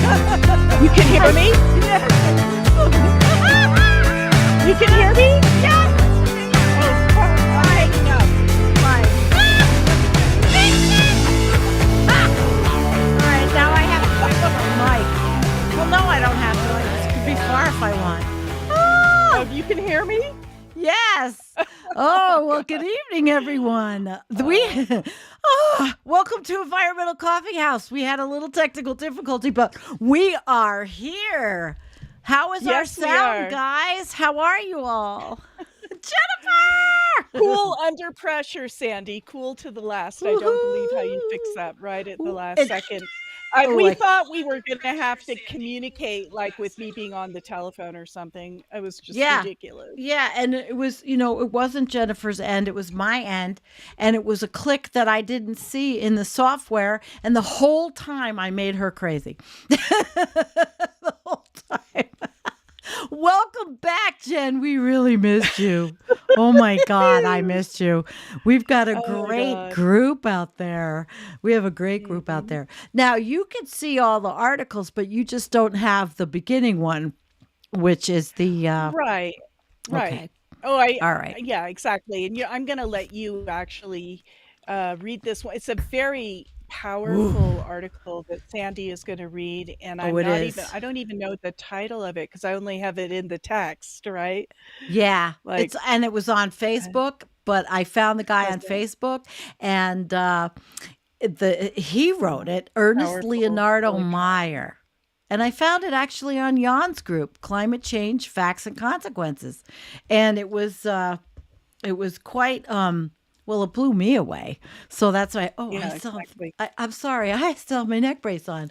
You can hear me? Yes. You can hear me? Yes. Oh, I'm hanging up. Fine. All right, now I have to fix my mic. Well, no, I don't have to. This could be far if I want. Oh, you can hear me? Yes. Oh, well, good evening, everyone. Welcome to Environmental Coffee House. We had a little technical difficulty, but we are here. How is our Yes, we sound, are. guys? How are you all? Jennifer! Cool under pressure, Sandy. Cool to the last. I don't believe how you fixed that right at the last second. We thought we were going to have to communicate like with me being on the telephone or something. It was just ridiculous. Yeah, and it was, it wasn't Jennifer's end, it was my end, and it was a click that I didn't see in the software, and the whole time I made her crazy. The whole time. Welcome back, Jen. We really missed you. Oh my God, I missed you. We've got a great group out there. We have a great group out there. Now, you can see all the articles, but you just don't have the beginning one, which is the Right. Okay. Oh, All right. yeah, exactly. And I'm going to let you actually read this one. It's a very powerful article that Sandy is going to read, and I don't even know the title of it because I only have it in the text, right? Yeah, and it was on Facebook, but I found the guy on Facebook, and he wrote it, Ernest Leonardo Meyer. And I found it actually on Jan's group, Climate Change, Facts and Consequences. And it was quite well, it blew me away. So that's why, I'm sorry, I still have my neck brace on.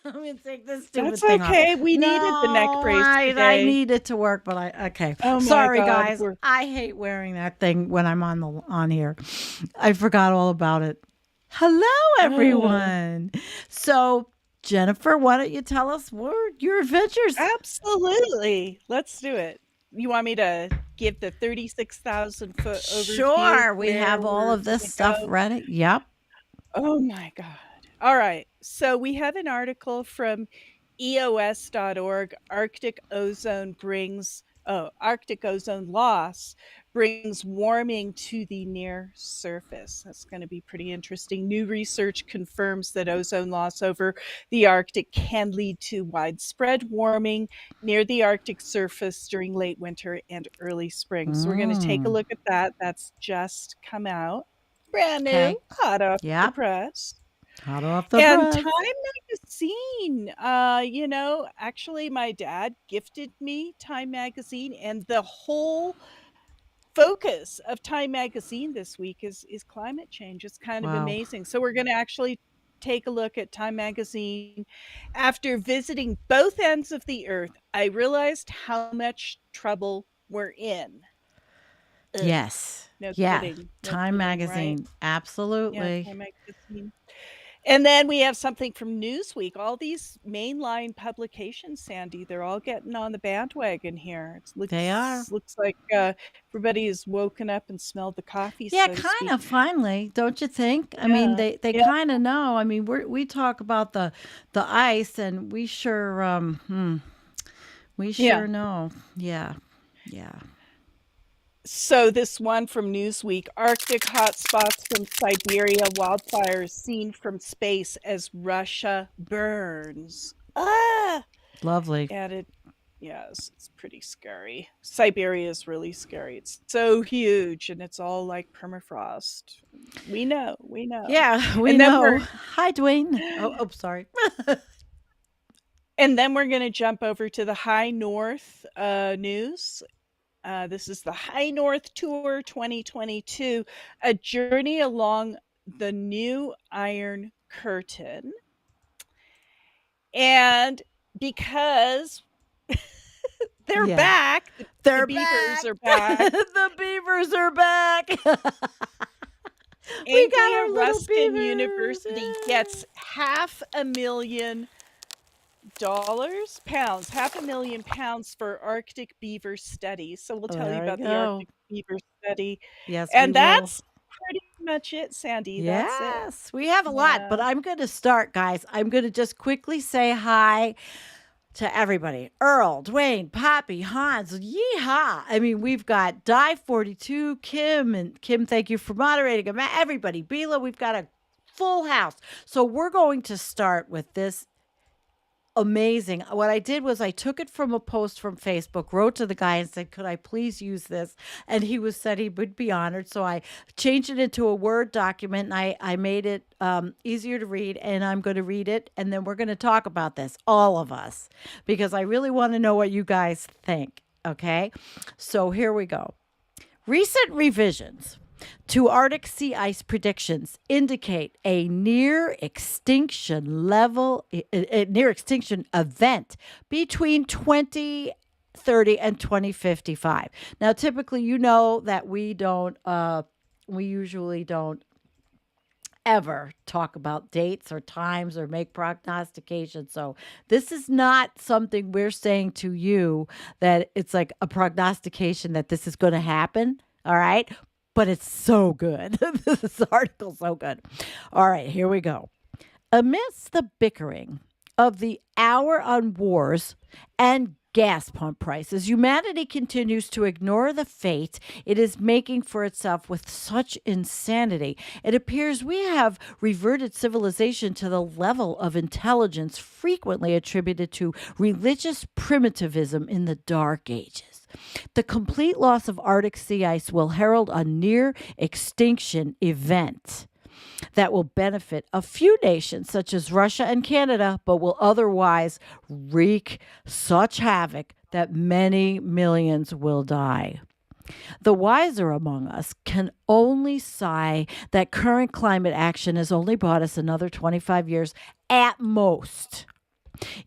Let me take this stupid thing off. That's okay. We needed the neck brace today. I need it to work, but okay. Oh sorry, God, guys. I hate wearing that thing when I'm on here. I forgot all about it. Hello, everyone. So, Jennifer, why don't you tell us your adventures? Absolutely. Let's do it. You want me to give the 36,000 foot overview? Sure. We have all of this stuff ready. Yep. Oh my God. All right. So we have an article from EOS.org. Arctic ozone loss brings warming to the near surface. That's going to be pretty interesting. New research confirms that ozone loss over the Arctic can lead to widespread warming near the Arctic surface during late winter and early spring. So we're going to take a look at that. That's just come out. Brand new, hot off the press. Hot off the press. Time Magazine, actually my dad gifted me Time Magazine, and the whole focus of Time Magazine this week is climate change. It's kind of amazing. So we're going to actually take a look at Time Magazine. After visiting both ends of the earth, I realized how much trouble we're in. Yes. No kidding. Time Magazine. Right? Absolutely. Yeah, Time Magazine. And then we have something from Newsweek. All these mainline publications, Sandy, they're all getting on the bandwagon here. They are. Looks like everybody has woken up and smelled the coffee. Yeah, kind of finally, don't you think? I mean, they kind of know. I mean, we talk about the ice, and we sure know. Yeah. So this one from Newsweek, Arctic hotspots from Siberia, wildfires seen from space as Russia burns. Lovely. And it's pretty scary. Siberia is really scary. It's so huge, and it's all like permafrost. We know. Yeah, we know. Hi, Dwayne. Oh, sorry. And then we're going to jump over to the High North news. This is the High North Tour 2022, a journey along the new Iron Curtain. And because they're back, the beavers are back. The beavers are back. We got our Ruskin University gets $500,000 £500,000 for Arctic beaver study. So we'll tell you about the Arctic beaver study. Yes, and that's pretty much it, Sandy. That's it. Yes, we have a lot, but Yeah. I'm going to start, guys. I'm going to just quickly say hi to everybody. Earl, Dwayne, Poppy, Hans, yeehaw. I mean, we've got Die 42, Kim, and Kim, thank you for moderating. Everybody, Bila, we've got a full house. So we're going to start with this amazing. What I did was I took it from a post from Facebook, wrote to the guy and said, "Could I please use this?" And he was said he would be honored. So I changed it into a Word document and I made it easier to read. And I'm going to read it. And then we're going to talk about this, all of us, because I really want to know what you guys think. Okay. So here we go. Recent revisions to Arctic sea ice predictions indicate a near extinction level, a near extinction event between 2030 and 2055. Now, typically, you know that we usually don't ever talk about dates or times or make prognostications. So this is not something we're saying to you that it's like a prognostication that this is going to happen. All right. But it's so good. This article's so good. All right, here we go. Amidst the bickering of the hour on wars and gas pump prices, humanity continues to ignore the fate it is making for itself with such insanity. It appears we have reverted civilization to the level of intelligence frequently attributed to religious primitivism in the Dark Ages. The complete loss of Arctic sea ice will herald a near extinction event that will benefit a few nations such as Russia and Canada, but will otherwise wreak such havoc that many millions will die. The wiser among us can only sigh that current climate action has only brought us another 25 years at most.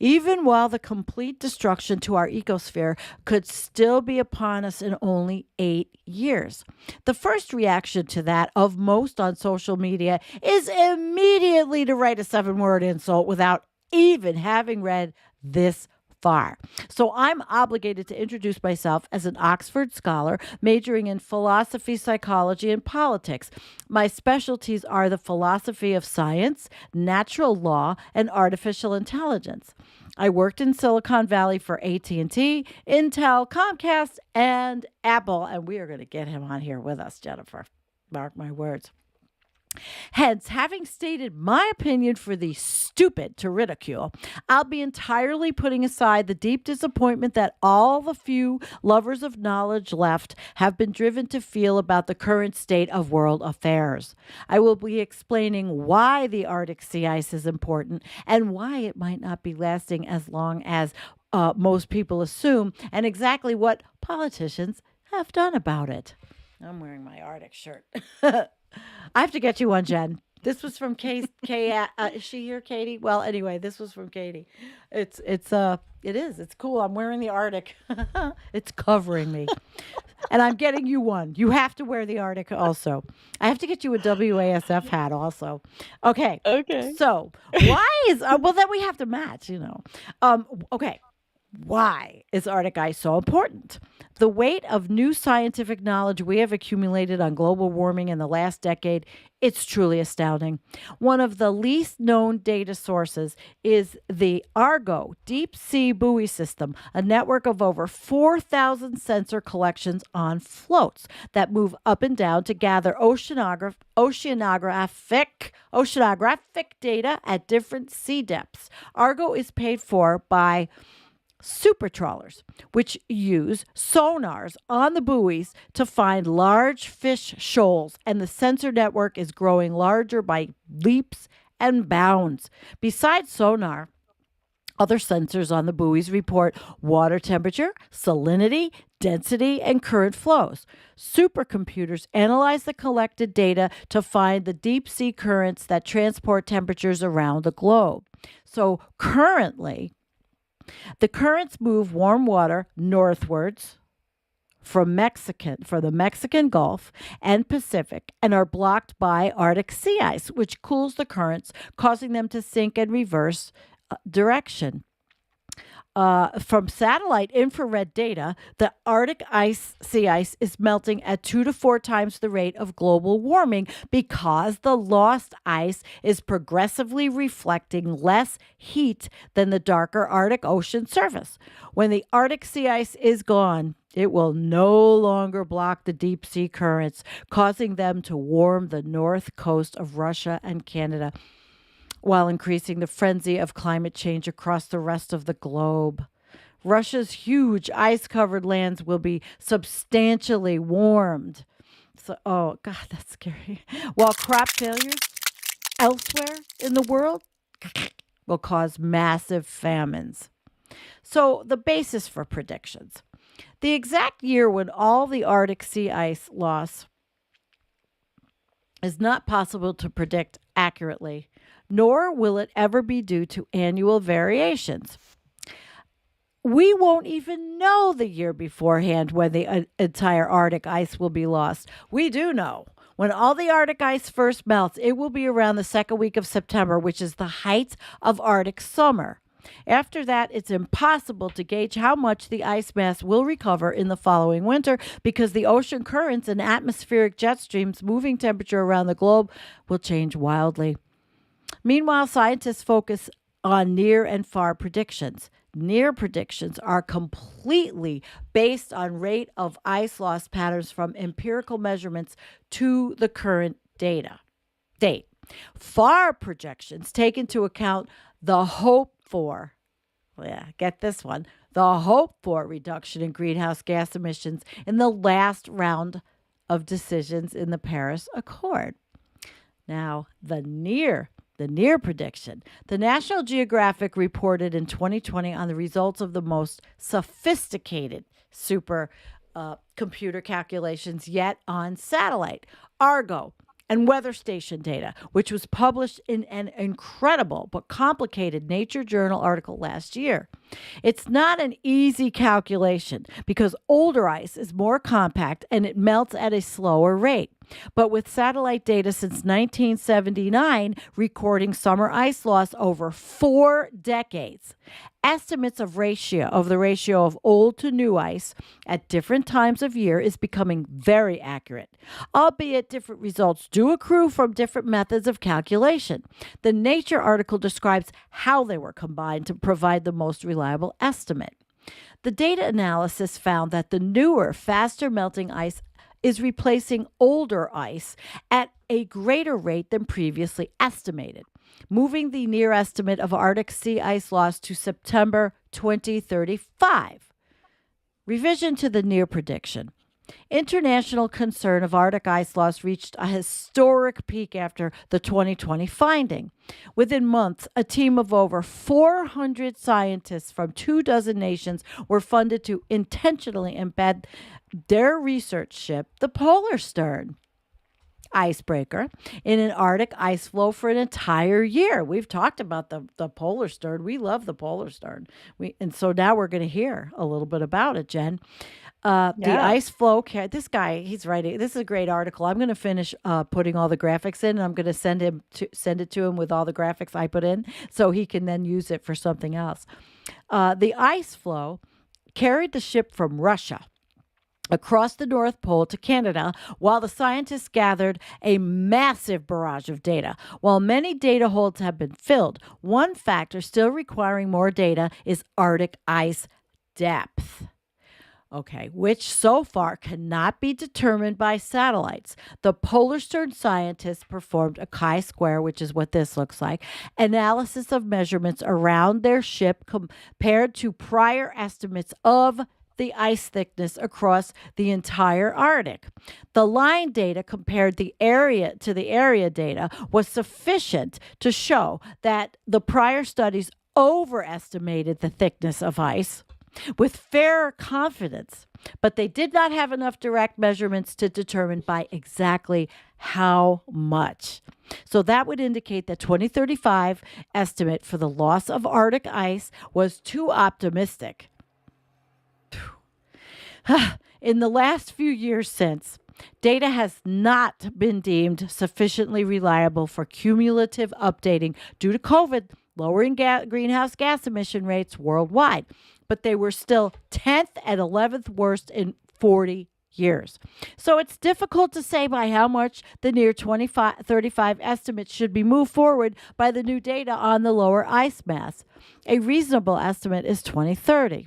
Even while the complete destruction to our ecosphere could still be upon us in only 8 years. The first reaction to that of most on social media is immediately to write a 7-word insult without even having read this far. So I'm obligated to introduce myself as an Oxford scholar majoring in philosophy, psychology, and politics. My specialties are the philosophy of science, natural law, and artificial intelligence. I worked in Silicon Valley for AT&T, Intel, Comcast, and Apple, and we are going to get him on here with us, Jennifer. Mark my words. Hence, having stated my opinion for the stupid to ridicule, I'll be entirely putting aside the deep disappointment that all the few lovers of knowledge left have been driven to feel about the current state of world affairs. I will be explaining why the Arctic sea ice is important and why it might not be lasting as long as most people assume, and exactly what politicians have done about it. I'm wearing my Arctic shirt. I have to get you one, Jen. This was from is she here, Katie? Well, anyway, this was from Katie. It is. It's cool. I'm wearing the Arctic. It's covering me. And I'm getting you one. You have to wear the Arctic also. I have to get you a WASF hat also. Okay. Okay. So why is, well, then we have to match, you know. Okay. Why is Arctic ice so important? The weight of new scientific knowledge we have accumulated on global warming in the last decade, it's truly astounding. One of the least known data sources is the Argo deep sea buoy system, a network of over 4,000 sensor collections on floats that move up and down to gather oceanographic data at different sea depths. Argo is paid for by super trawlers, which use sonars on the buoys to find large fish shoals, and the sensor network is growing larger by leaps and bounds. Besides sonar, other sensors on the buoys report water temperature, salinity, density, and current flows. Supercomputers analyze the collected data to find the deep sea currents that transport temperatures around the globe. So currently, the currents move warm water northwards from the Mexican Gulf and Pacific and are blocked by Arctic sea ice, which cools the currents, causing them to sink and reverse direction. From satellite infrared data, the Arctic sea ice is melting at 2 to 4 times the rate of global warming because the lost ice is progressively reflecting less heat than the darker Arctic Ocean surface. When the Arctic sea ice is gone, it will no longer block the deep sea currents, causing them to warm the north coast of Russia and Canada, while increasing the frenzy of climate change across the rest of the globe. Russia's huge ice covered lands will be substantially warmed. So, oh, God, that's scary. While crop failures elsewhere in the world will cause massive famines. So, the basis for predictions. The exact year when all the Arctic sea ice loss is not possible to predict accurately, nor will it ever be due to annual variations. We won't even know the year beforehand when the entire Arctic ice will be lost. We do know. When all the Arctic ice first melts, it will be around the second week of September, which is the height of Arctic summer. After that, it's impossible to gauge how much the ice mass will recover in the following winter because the ocean currents and atmospheric jet streams moving temperature around the globe will change wildly. Meanwhile, scientists focus on near and far predictions. Near predictions are completely based on rate of ice loss patterns from empirical measurements to the current date. Far projections take into account the hope for, get this one, the hope for reduction in greenhouse gas emissions in the last round of decisions in the Paris Accord. Now, the near prediction. The National Geographic reported in 2020 on the results of the most sophisticated super computer calculations yet on satellite, Argo, and weather station data, which was published in an incredible but complicated Nature Journal article last year. It's not an easy calculation because older ice is more compact and it melts at a slower rate. But with satellite data since 1979 recording summer ice loss over 4 decades, estimates of the ratio of old to new ice at different times of year is becoming very accurate, albeit different results do accrue from different methods of calculation. The Nature article describes how they were combined to provide the most reliable estimate. The data analysis found that the newer, faster melting ice is replacing older ice at a greater rate than previously estimated, moving the near estimate of Arctic sea ice loss to September 2035. Revision to the near prediction. International concern of Arctic ice loss reached a historic peak after the 2020 finding. Within months, a team of over 400 scientists from 24 nations were funded to intentionally embed their research ship, the Polar Stern icebreaker, in an Arctic ice flow for an entire year. We've talked about the Polar Stern. We love the Polar Stern. And so now we're going to hear a little bit about it, Jen. The ice flow, this guy, he's writing, this is a great article. I'm going to finish putting all the graphics in, and I'm going to send it to him with all the graphics I put in so he can then use it for something else. The ice flow carried the ship from Russia across the North Pole to Canada while the scientists gathered a massive barrage of data. While many data holes have been filled, one factor still requiring more data is Arctic ice depth. Okay, which so far cannot be determined by satellites. The Polar Stern scientists performed a chi-square, which is what this looks like, analysis of measurements around their ship compared to prior estimates of the ice thickness across the entire Arctic. The line data compared the area to the area data was sufficient to show that the prior studies overestimated the thickness of ice with fair confidence, but they did not have enough direct measurements to determine by exactly how much. So that would indicate that 2035 estimate for the loss of Arctic ice was too optimistic. In the last few years since, data has not been deemed sufficiently reliable for cumulative updating due to COVID lowering greenhouse gas emission rates worldwide, but they were still 10th and 11th worst in 40 years. So it's difficult to say by how much the near 2035 estimates should be moved forward by the new data on the lower ice mass. A reasonable estimate is 2030.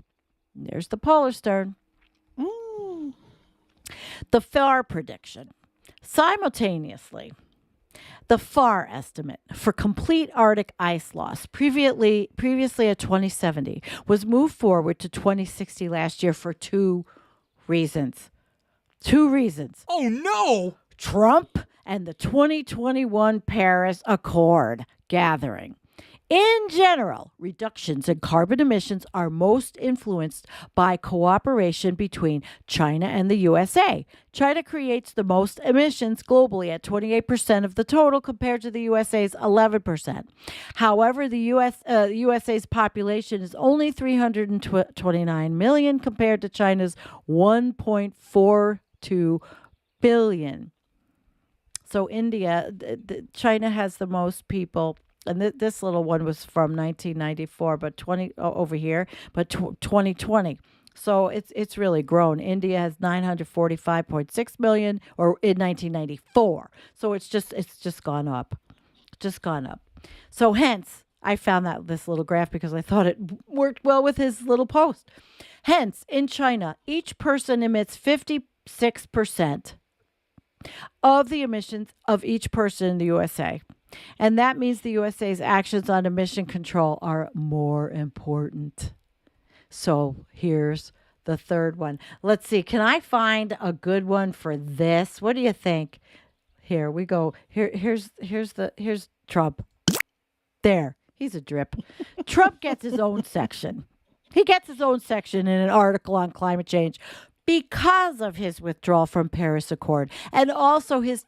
There's the polar stern. Mm. The FAR prediction. Simultaneously, the FAR estimate for complete Arctic ice loss, previously at 2070, was moved forward to 2060 last year for two reasons. Oh no! Trump and the 2021 Paris Accord gathering. In general, reductions in carbon emissions are most influenced by cooperation between China and the USA. China creates the most emissions globally at 28% of the total compared to the USA's 11%. However, the USA's population is only 329 million compared to China's 1.42 billion. So China has the most people. And this little one was from 1994, but 2020. So it's really grown. India has 945.6 million, or in 1994. So it's just gone up, So hence, I found this little graph because I thought it worked well with his little post. Hence, in China, each person emits 56% of the emissions of each person in the USA. And that means the USA's actions on emission control are more important. So here's the third one. Let's see. Can I find a good one for this? What do you think? Here we go. Here's Trump. There. He's a drip. Trump gets his own section. He gets his own section in an article on climate change because of his withdrawal from Paris Accord and also his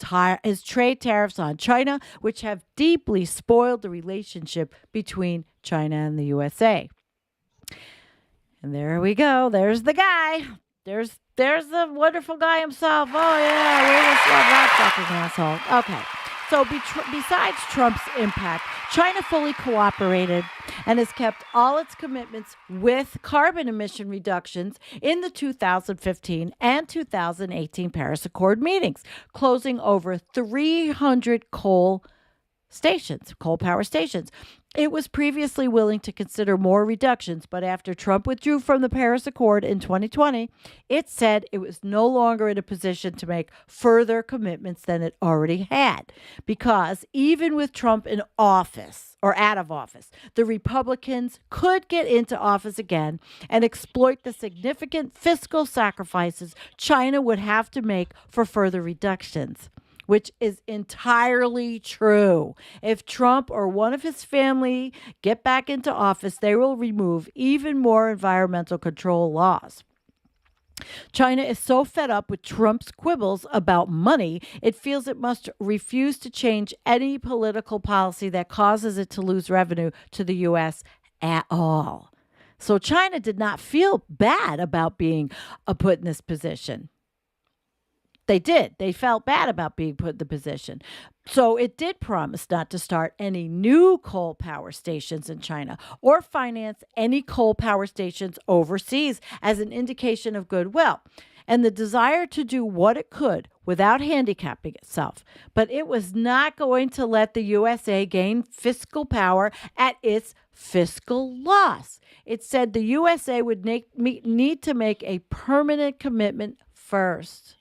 trade tariffs on China, which have deeply spoiled the relationship between China and the USA. And there we go. There's the guy. There's the wonderful guy himself. Oh, yeah. We just love that fucking asshole. Okay. So besides Trump's impact, China fully cooperated and has kept all its commitments with carbon emission reductions in the 2015 and 2018 Paris Accord meetings, closing over 300 coal power stations. It was previously willing to consider more reductions, but after Trump withdrew from the Paris Accord in 2020, it said it was no longer in a position to make further commitments than it already had. Because even with Trump in office or out of office, the Republicans could get into office again and exploit the significant fiscal sacrifices China would have to make for further reductions. Which is entirely true. If Trump or one of his family get back into office, they will remove even more environmental control laws. China is so fed up with Trump's quibbles about money, it feels it must refuse to change any political policy that causes it to lose revenue to the U.S. at all. So China did not feel bad about being put in this position. They did. They felt bad about being put in the position. So it did promise not to start any new coal power stations in China or finance any coal power stations overseas as an indication of goodwill and the desire to do what it could without handicapping itself. But it was not going to let the USA gain fiscal power at its fiscal loss. It said the USA would need to make a permanent commitment first.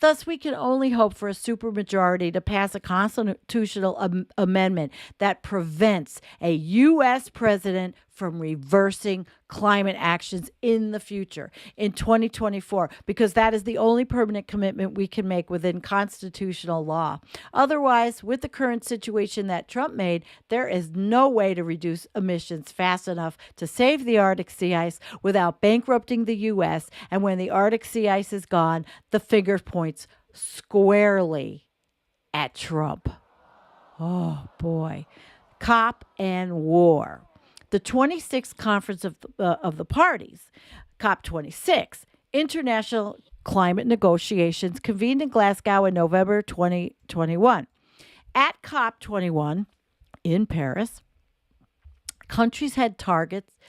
Thus, we can only hope for a supermajority to pass a constitutional amendment that prevents a U.S. president from reversing climate actions in the future, in 2024, because that is the only permanent commitment we can make within constitutional law. Otherwise, with the current situation that Trump made, there is no way to reduce emissions fast enough to save the Arctic sea ice without bankrupting the U.S. And when the Arctic sea ice is gone, the finger points squarely at Trump. Oh, boy. COP and war. The 26th Conference of the Parties, COP26, international climate negotiations convened in Glasgow in November 2021. At COP21 in Paris, countries had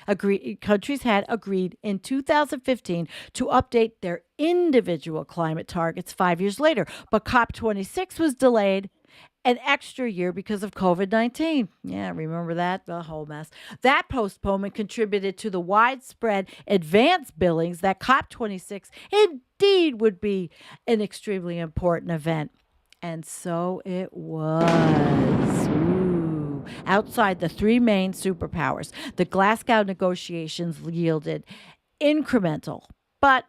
agreed in 2015 to update their individual climate targets 5 years later, but COP26 was delayed an extra year because of COVID 19. Yeah, remember that? The whole mess. That postponement contributed to the widespread advance billings that COP26 indeed would be an extremely important event. And so it was. Ooh. Outside the three main superpowers, the Glasgow negotiations yielded incremental but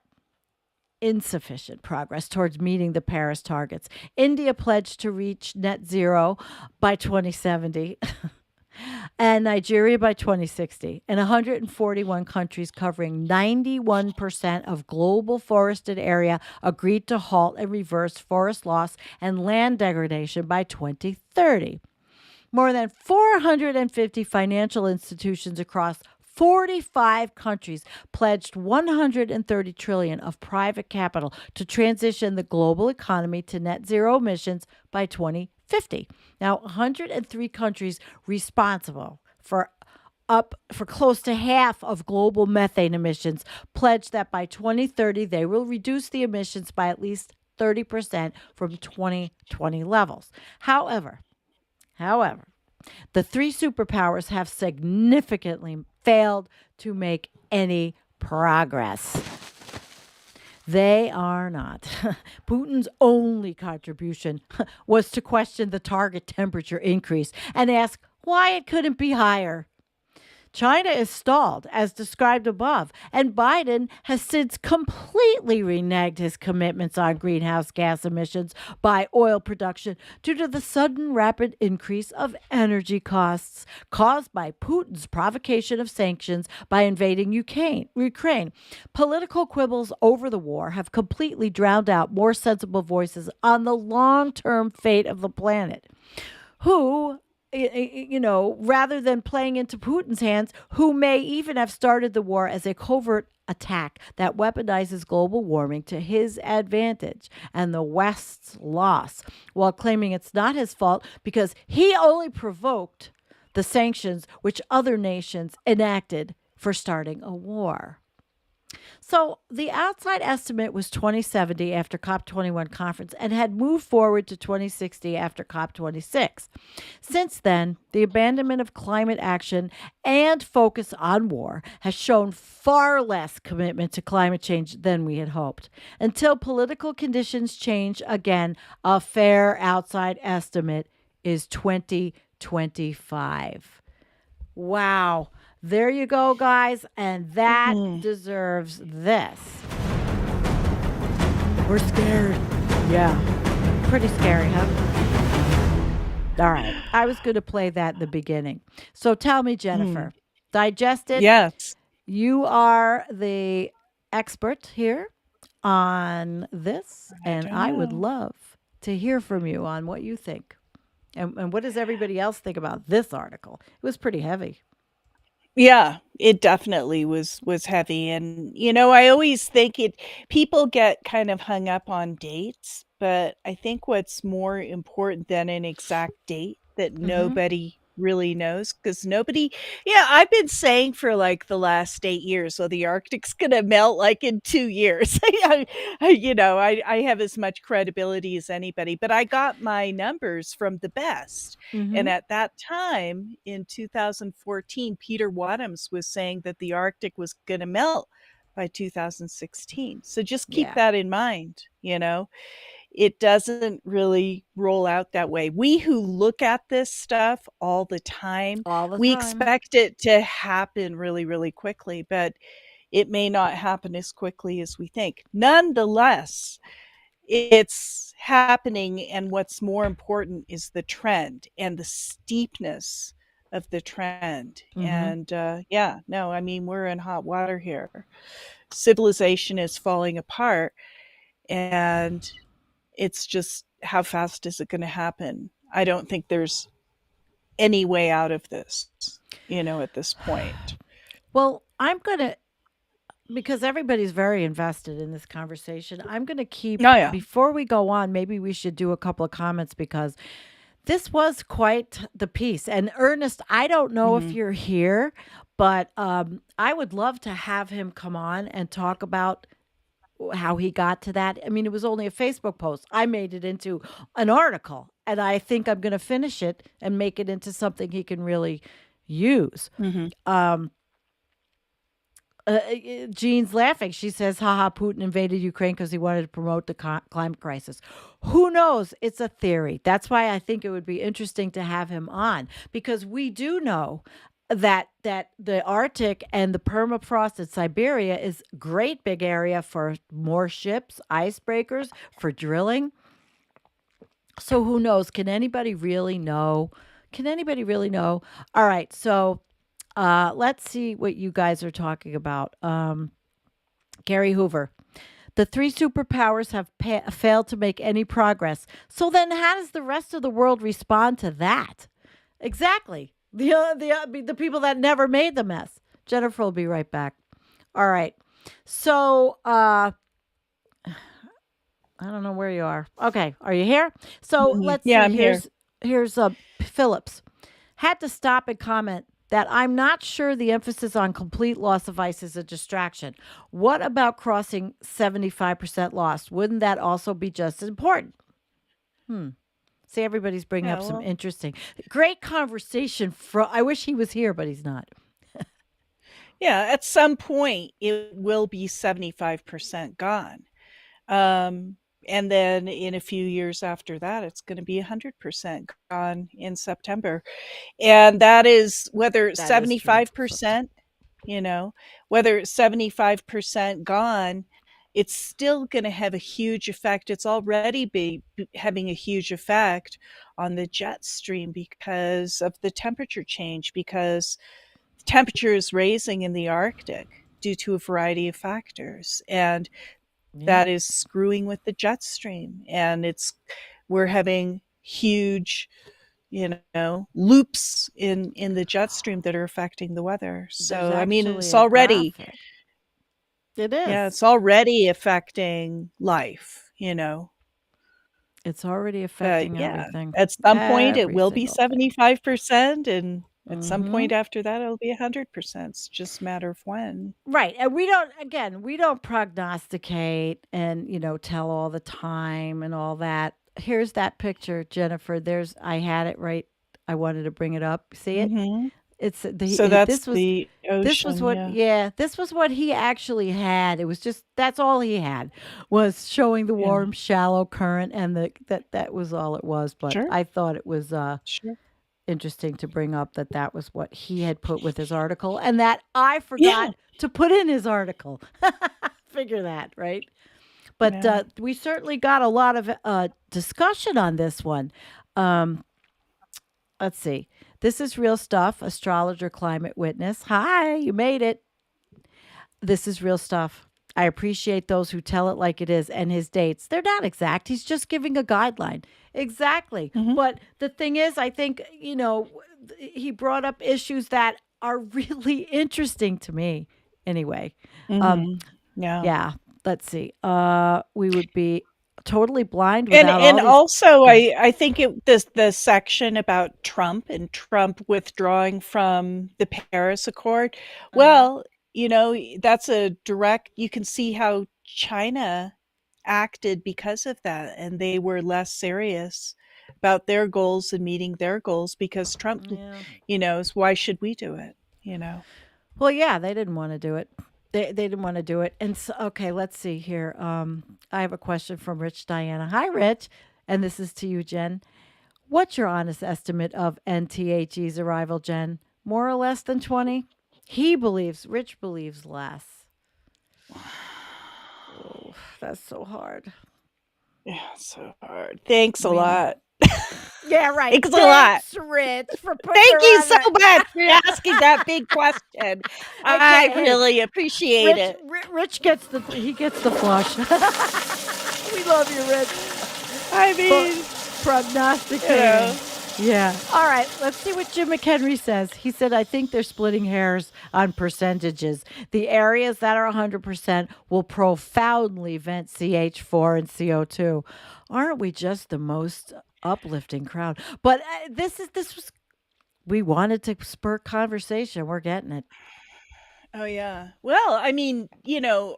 insufficient progress towards meeting the Paris targets. India pledged to reach net zero by 2070 and Nigeria by 2060. And 141 countries covering 91% of global forested area agreed to halt and reverse forest loss and land degradation by 2030. More than 450 financial institutions across 45 countries pledged 130 trillion of private capital to transition the global economy to net zero emissions by 2050. Now, 103 countries responsible for close to half of global methane emissions pledged that by 2030 they will reduce the emissions by at least 30% from 2020 levels. However, the three superpowers have significantly failed to make any progress. They are not. Putin's only contribution was to question the target temperature increase and ask why it couldn't be higher. China is stalled, as described above, and Biden has since completely reneged his commitments on greenhouse gas emissions by oil production due to the sudden rapid increase of energy costs caused by Putin's provocation of sanctions by invading Ukraine. Political quibbles over the war have completely drowned out more sensible voices on the long-term fate of the planet, who rather than playing into Putin's hands, who may even have started the war as a covert attack that weaponizes global warming to his advantage and the West's loss, while claiming it's not his fault because he only provoked the sanctions which other nations enacted for starting a war. So the outside estimate was 2070 after COP21 conference and had moved forward to 2060 after COP26. Since then, the abandonment of climate action and focus on war has shown far less commitment to climate change than we had hoped. Until political conditions change again, a fair outside estimate is 2025. Wow. There you go, guys. And that deserves this. We're scared. Yeah. Pretty scary, huh? All right. I was going to play that in the beginning. So tell me, Jennifer, digest it. Yes. You are the expert here on this, and I would love to hear from you on what you think. And what does everybody else think about this article? It was pretty heavy. Yeah, it definitely was heavy, and, I always think people get kind of hung up on dates, but I think what's more important than an exact date that nobody really knows, because I've been saying for, like, the last 8 years, "So the Arctic's gonna melt, like, in 2 years." I have as much credibility as anybody, but I got my numbers from the best, and at that time, in 2014, Peter Wadhams was saying that the Arctic was gonna melt by 2016, so just keep that in mind, It doesn't really roll out that way. We who look at this stuff all the time, we expect it to happen really, really quickly, but it may not happen as quickly as we think. Nonetheless, it's happening, and what's more important is the trend and the steepness of the trend. And we're in hot water here. Civilization is falling apart, and it's just, how fast is it going to happen? I don't think there's any way out of this, at this point. Well, I'm going to, because everybody's very invested in this conversation, I'm going to keep, before we go on, maybe we should do a couple of comments, because This was quite the piece. And Ernest, I don't know if Mhm. you're here, but I would love to have him come on and talk about how he got to that. I mean, it was only a Facebook post. I made it into an article, and I think I'm going to finish it and make it into something he can really use. Mhm. Um, Jean's laughing. She says, haha, Putin invaded Ukraine because he wanted to promote the climate crisis. Who knows? It's a theory. That's why I think it would be interesting to have him on, because we do know that the Arctic and the permafrost in Siberia is great big area for more ships, icebreakers, for drilling. So who knows? Can anybody really know? Can anybody really know? All right. So let's see what you guys are talking about. Gary Hoover. The three superpowers have failed to make any progress. So then, how does the rest of the world respond to that? Exactly. The people that never made the mess. Jennifer will be right back. All right. So I don't know where you are. Okay, are you here? So Mhm. let's Yeah, see. I'm here. Here's Phillips. Had to stop and comment that I'm not sure the emphasis on complete loss of ice is a distraction. What about crossing 75% loss? Wouldn't that also be just as important? Hmm. See, everybody's bringing Yeah, up some well, interesting, great conversation. I wish he was here, but he's not. yeah, at some point it will be 75% gone. Um, and then in a few years after that, it's going to be 100% gone in September. And that is whether it's That is true. So, 75%, whether it's 75% gone, it's still going to have a huge effect. It's already having a huge effect on the jet stream because of the temperature change, because the temperature is raising in the Arctic due to a variety of factors. And yeah, that is screwing with the jet stream, and we're having huge loops in the jet stream that are affecting the weather. there's So I mean, actually a graphic. It is. it's already affecting life. It's already But affecting yeah, everything. at some point it Every will be single thing. 75%, and at some Mm-hmm. point after that it'll be 100%. It's just a matter of when. Right. And we don't, again, we don't prognosticate and, tell all the time and all that. Here's that picture, Jennifer. I had it right. I wanted to bring it up. See it? Hmm. It's So that's the this was ocean, what, yeah. yeah, this was what he actually had. It was just, that's all he had, was showing the Yeah, warm, shallow current. And that was all it was. But sure, I thought it was, sure. interesting to bring up that was what he had put with his article and that I Yeah, forgot to put in his article. Figure that, right? But yeah. we certainly got a lot of discussion on this one. Um, let's see. This is real stuff. Astrologer, climate witness. Hi, you made it. This is real stuff. I appreciate those who tell it like it is, and his dates. They're not exact. He's just giving a guideline. Exactly. Mhm, But the thing is, I think, he brought up issues that are really interesting to me. Anyway, um, mhm. Yeah. yeah, let's see. We would be totally blind And without all these. also Go ahead. I think the section about Trump and Trump withdrawing from the Paris Accord, Uh-huh. well, that's a direct, you can see how China acted because of that, and they were less serious about their goals and meeting their goals because Trump, Yeah. is why should we do it? Well, yeah, they didn't want to do it. They didn't want to do it. And so, okay, let's see here. I have a question from Rich Diana. Hi, Rich. And this is to you, Jen. What's your honest estimate of NTHE's arrival, Jen? More or less than 20? Rich believes less. Oh, that's so hard. Yeah, so hard. Thanks a We, lot. yeah, right. Thanks a lot. Thanks, Rich, for putting Thank you her on so the. much for asking that big question. I Okay, hey, really appreciate it. Rich gets the flush. We love you, Rich. I But mean, you prognosticating. know, Yeah. All right. Let's see what Jim McHenry says. He said, I think they're splitting hairs on percentages. The areas that are 100% will profoundly vent CH4 and CO2. Aren't we just the most uplifting crowd. But this was we wanted to spur conversation. We're getting it. Oh, yeah. Well, I mean,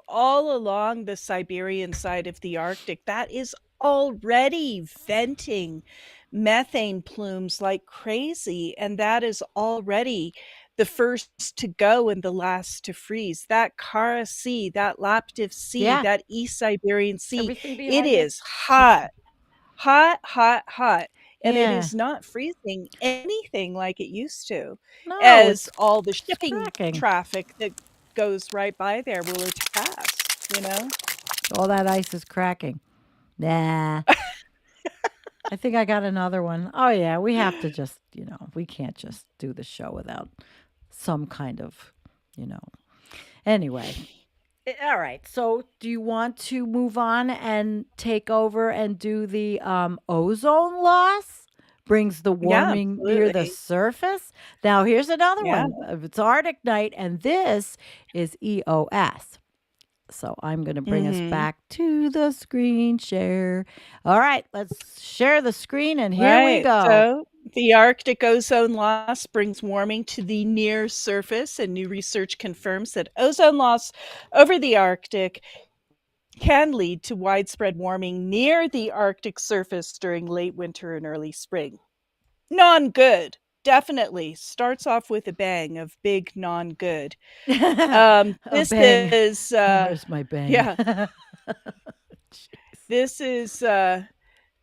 all along the Siberian side of the Arctic, that is already venting methane plumes like crazy. And that is already the first to go and the last to freeze. That Kara Sea, that Laptev Sea, Yeah, that East Siberian Sea, everything it behind is us. hot, hot, hot, hot. And it Yeah. is not freezing anything like it used to, No, as all the it's shipping cracking. traffic that goes right by there will pass. All that ice is cracking. Nah. I think I got another one. Oh yeah, we have to just, we can't just do the show without some kind of, you know. Anyway, all right. So, do you want to move on and take over and do the ozone loss? Brings the Yeah, warming near the absolutely. surface. Now, here's another Yeah. one. It's Arctic night, and this is EOS. So, I'm going to bring us Mhm. back to the screen share. All right, let's share the screen, and here we Right. go. So, the Arctic ozone loss brings warming to the near surface, and new research confirms that ozone loss over the Arctic can lead to widespread warming near the Arctic surface during late winter and early spring. Non good. Definitely starts off with a bang of big non good. A This bang. is, Where's my bang? yeah, Jeez. this is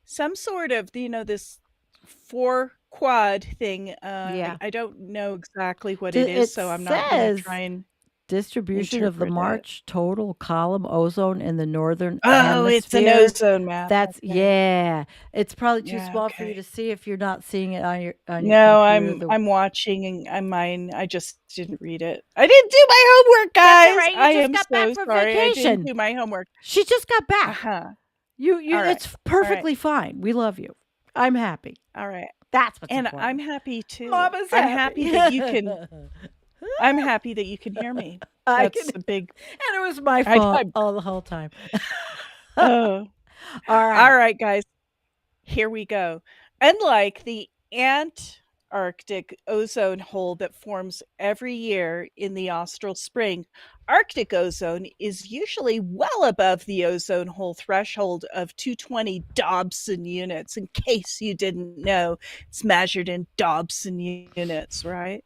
some sort of, this four quad thing. Yeah. I don't know exactly what it is, It so I'm not going to try says and distribution of the interpret it. March total column ozone in the northern Oh, it's an hemisphere. ozone map. That's Okay. yeah. It's probably too Yeah, small for you okay. to see if you're not seeing it on your No, computer. I'm watching and I mine. I just didn't read it. I didn't do my homework, That's all guys. right. You I just am got back so from sorry. I didn't vacation. do my homework. She just got back. Uh-huh. You All right. it's All right. perfectly fine. We love you. I'm happy. All right. That's what's And I'm important. happy too. Mama's I'm happy. happy that you can I'm happy that you can hear me. I can, That's a big and it was my I fault all the whole time. oh. All All right. right, guys. Here we go. Unlike the Antarctic ozone hole that forms every year in the austral spring, Arctic ozone is usually well above the ozone hole threshold of 220 Dobson units. In case you didn't know, it's measured in Dobson units, right?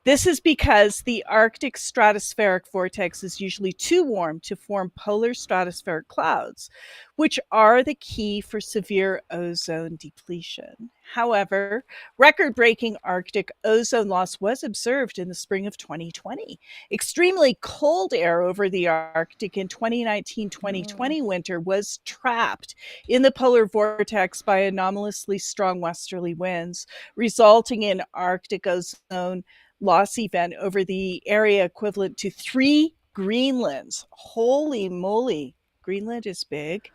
This is because the Arctic stratospheric vortex is usually too warm to form polar stratospheric clouds, which are the key for severe ozone depletion. However, record breaking Arctic ozone loss was observed in the spring of 2020. Extremely cold air over the Arctic in 2019 Mm. 2020 winter was trapped in the polar vortex by anomalously strong westerly winds, resulting in Arctic ozone loss event over the area equivalent to 3 Greenlands. Holy moly. Greenland is big.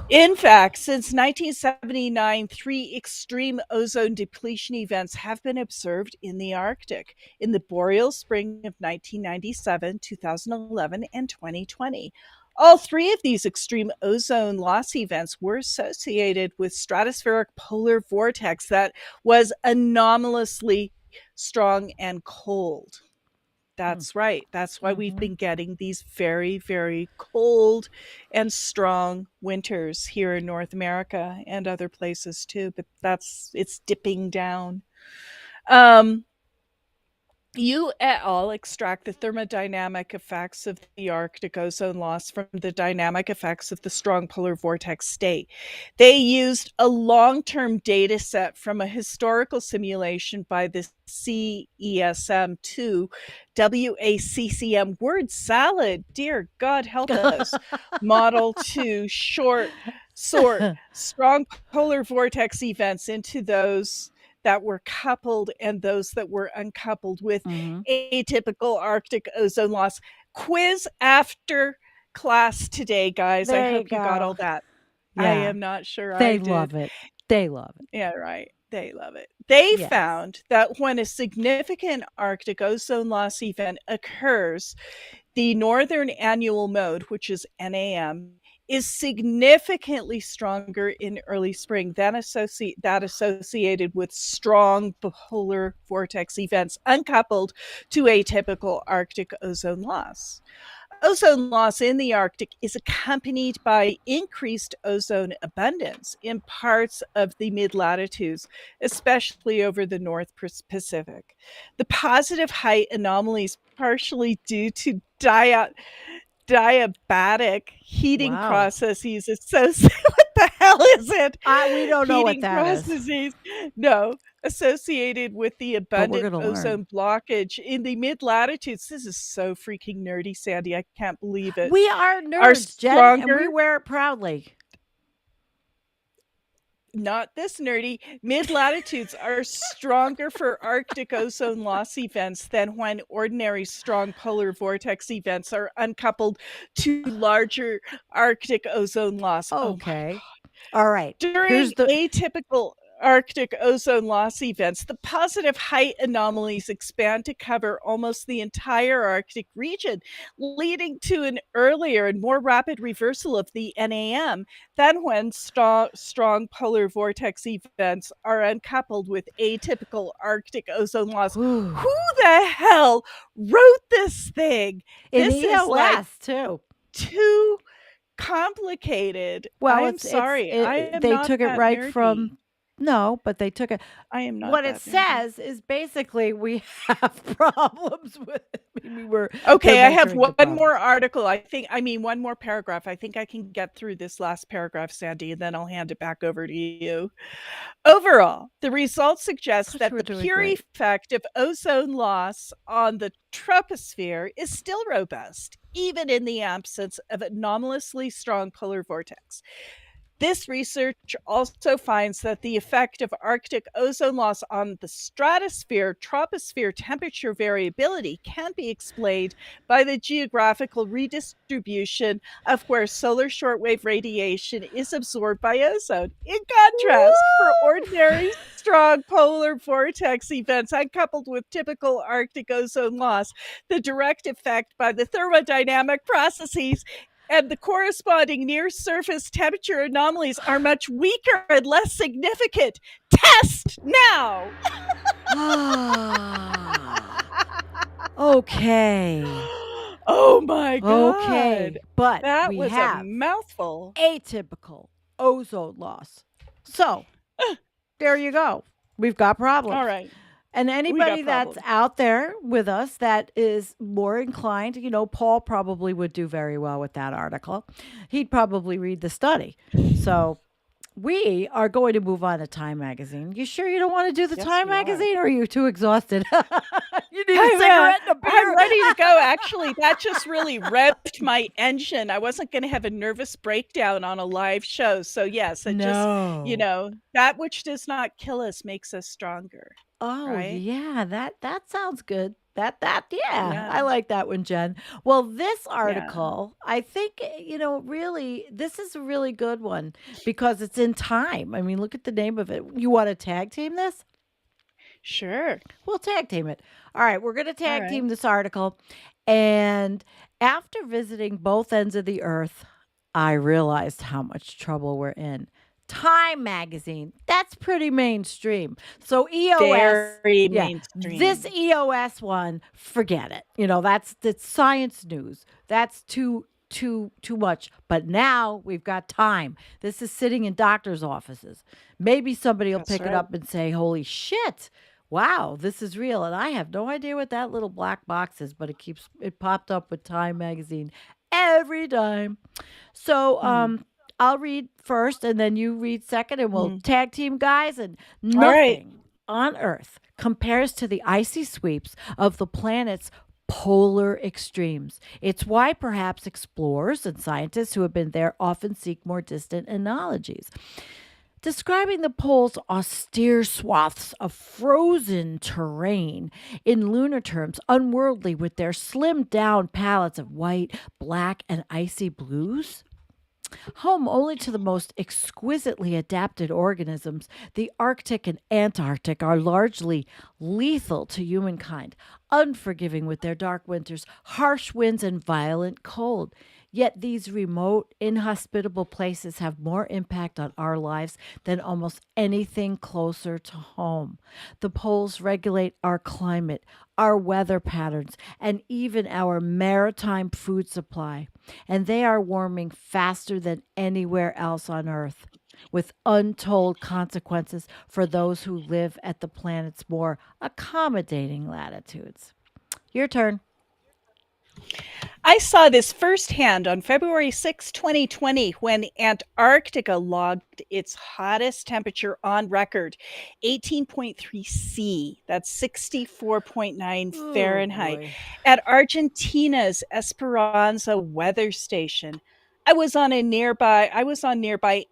In fact, since 1979, 3 extreme ozone depletion events have been observed in the Arctic in the boreal spring of 1997, 2011, and 2020. All 3 of these extreme ozone loss events were associated with stratospheric polar vortex that was anomalously strong and cold. Mm. That's right. That's why we've Mhm. been getting these very, very cold and strong winters here in North America and other places too. But it's dipping down. Um, you et al. Extract the thermodynamic effects of the Arctic ozone loss from the dynamic effects of the strong polar vortex state. They used a long term data set from a historical simulation by the CESM2 WACCM word salad. Dear God, help us. Model to sort strong polar vortex events into those that were coupled and those that were uncoupled with Mhm. atypical Arctic ozone loss. Quiz after class today, guys. I There you hope you got all go. that. I Yeah. am not sure I They did. love it. They love it. Yeah, right. They love it. They Yes. found that when a significant Arctic ozone loss event occurs, the northern annual mode, which is NAM, is significantly stronger in early spring than associated with strong polar vortex events uncoupled to atypical Arctic ozone loss. Ozone loss in the Arctic is accompanied by increased ozone abundance in parts of the mid latitudes, especially over the North Pacific. The positive height anomalies partially due to diabatic heating Wow. processes associated what the hell is it? We don't know what Heating that is, processes. No, associated with the but we're abundant going to learn. ozone blockage in the mid latitudes. This is so freaking nerdy, Sandy. I can't believe it. We are Are nerds, Jen, and we stronger, wear it proudly. not this nerdy, mid latitudes are stronger for Arctic ozone loss events than when ordinary strong polar vortex events are uncoupled to larger Arctic ozone loss. Oh my Okay. All right. During Here's the atypical Arctic ozone loss events, the positive height anomalies expand to cover almost the entire Arctic region, leading to an earlier and more rapid reversal of the NAM than when strong polar vortex events are uncoupled with atypical Arctic ozone loss. Whew. Who the hell wrote this thing? In This is like EOS too. too complicated. I Well, am sorry. I am they not took it that right nerdy. from no, but they took it. I am not What it that nerdy. says is basically we have problems with. I mean, they're Okay, I have measuring the one more problems. article. One more paragraph. I think I can get through this last paragraph, Sandy, and then I'll hand it back over to you. Overall, the results suggest Thought you that were the doing pure great. effect of ozone loss on the troposphere is still robust, even in the absence of anomalously strong polar vortex. This research also finds that the effect of Arctic ozone loss on the stratosphere troposphere temperature variability can be explained by the geographical redistribution of where solar shortwave radiation is absorbed by ozone. In contrast, for Woo! ordinary strong polar vortex events uncoupled with typical Arctic ozone loss, the direct effect by the thermodynamic processes and the corresponding near surface temperature anomalies are much weaker and less significant. Test now. Ah. Okay. Oh my God. Okay. But That we was a have mouthful. atypical ozone loss. So there you go. We've got All problems. right. And We got anybody that's problems. out there with us that is more inclined, Paul probably would do very well with that article. He'd probably read the study. So we are going to move on to Time Magazine. You sure you don't want to do the Yes, Time we are. Magazine or are you too exhausted? You need a cigarette and a I'm beer. ready to go. Actually, that just really revved my engine. I wasn't going to have a nervous breakdown on a live show. So, yes, it just, No. that which does not kill us makes us stronger, Oh right? yeah, that sounds good. That yeah, Yeah. I like that one, Jen. Well, this Yeah. article, I think really this is a really good one because it's in time. I mean, look at the name of it. You want to tag team this? Sure. We'll tag team it. All right, we're going to All tag right. team this article. And after visiting both ends of the earth, I realized how much trouble we're in. Time magazine, that's pretty mainstream. So EOS, Very yeah, this mainstream. EOS one, forget it. That's science news. That's too much. But now we've got time. This is sitting in doctors' offices. Maybe somebody will That's pick it right. up and say, "Holy shit. Wow, this is real." And I have no idea what that little black box is, but it popped up with Time magazine every time. So, Mhm. I'll read first and then you read second and we'll Mhm. tag team, guys, and All right. nothing on earth compares to the icy sweeps of the planet's polar extremes. It's why perhaps explorers and scientists who have been there often seek more distant analogies. Describing the pole's austere swaths of frozen terrain, in lunar terms, unworldly with their slimmed down palettes of white, black, and icy blues. Home only to the most exquisitely adapted organisms, the Arctic and Antarctic are largely lethal to humankind, unforgiving with their dark winters, harsh winds, and violent cold. Yet these remote, inhospitable places have more impact on our lives than almost anything closer to home. The poles regulate our climate, our weather patterns, and even our maritime food supply. And they are warming faster than anywhere else on Earth, with untold consequences for those who live at the planet's more accommodating latitudes. Your turn. I saw this firsthand on February 6, 2020, when Antarctica logged its hottest temperature on record, 18.3 C. That's 64.9 Oh Fahrenheit, boy. at Argentina's Esperanza weather station. I was on nearby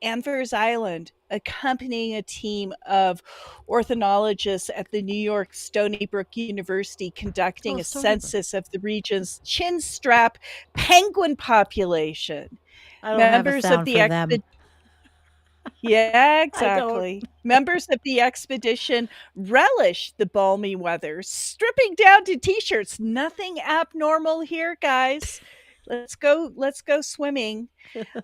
Anvers Island, accompanying a team of ornithologists at the New York Stony Brook University Oh, conducting a Stony Brook. census of the region's chinstrap penguin population. I don't have a Members of sound the for them. expedition Yeah, I don't. exactly. Members of the expedition relished the balmy weather, stripping down to t-shirts. Nothing abnormal here, guys. Let's go swimming.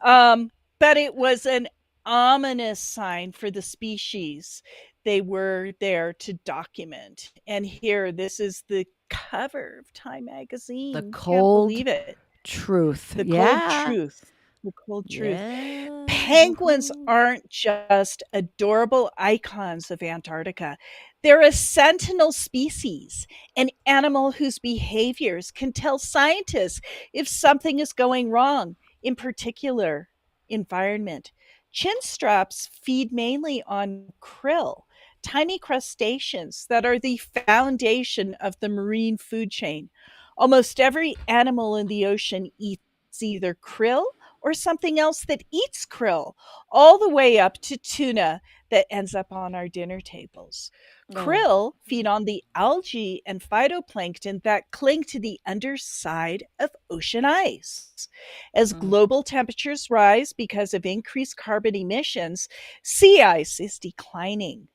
But it was an ominous sign for the species they were there to document. And here, this is the cover of Time The magazine. Can't cold believe it. truth. The cold Yeah. truth. The cold truth. Yeah. Penguins aren't just adorable icons of Antarctica. They're a sentinel species, an animal whose behaviors can tell scientists if something is going wrong, in particular, environment. Chinstraps feed mainly on krill, tiny crustaceans that are the foundation of the marine food chain. Almost every animal in the ocean eats either krill or something else that eats krill, all the way up to tuna that ends up on our dinner tables. Oh. Krill feed on the algae and phytoplankton that cling to the underside of ocean ice. As Mm. global temperatures rise because of increased carbon emissions, sea ice is declining.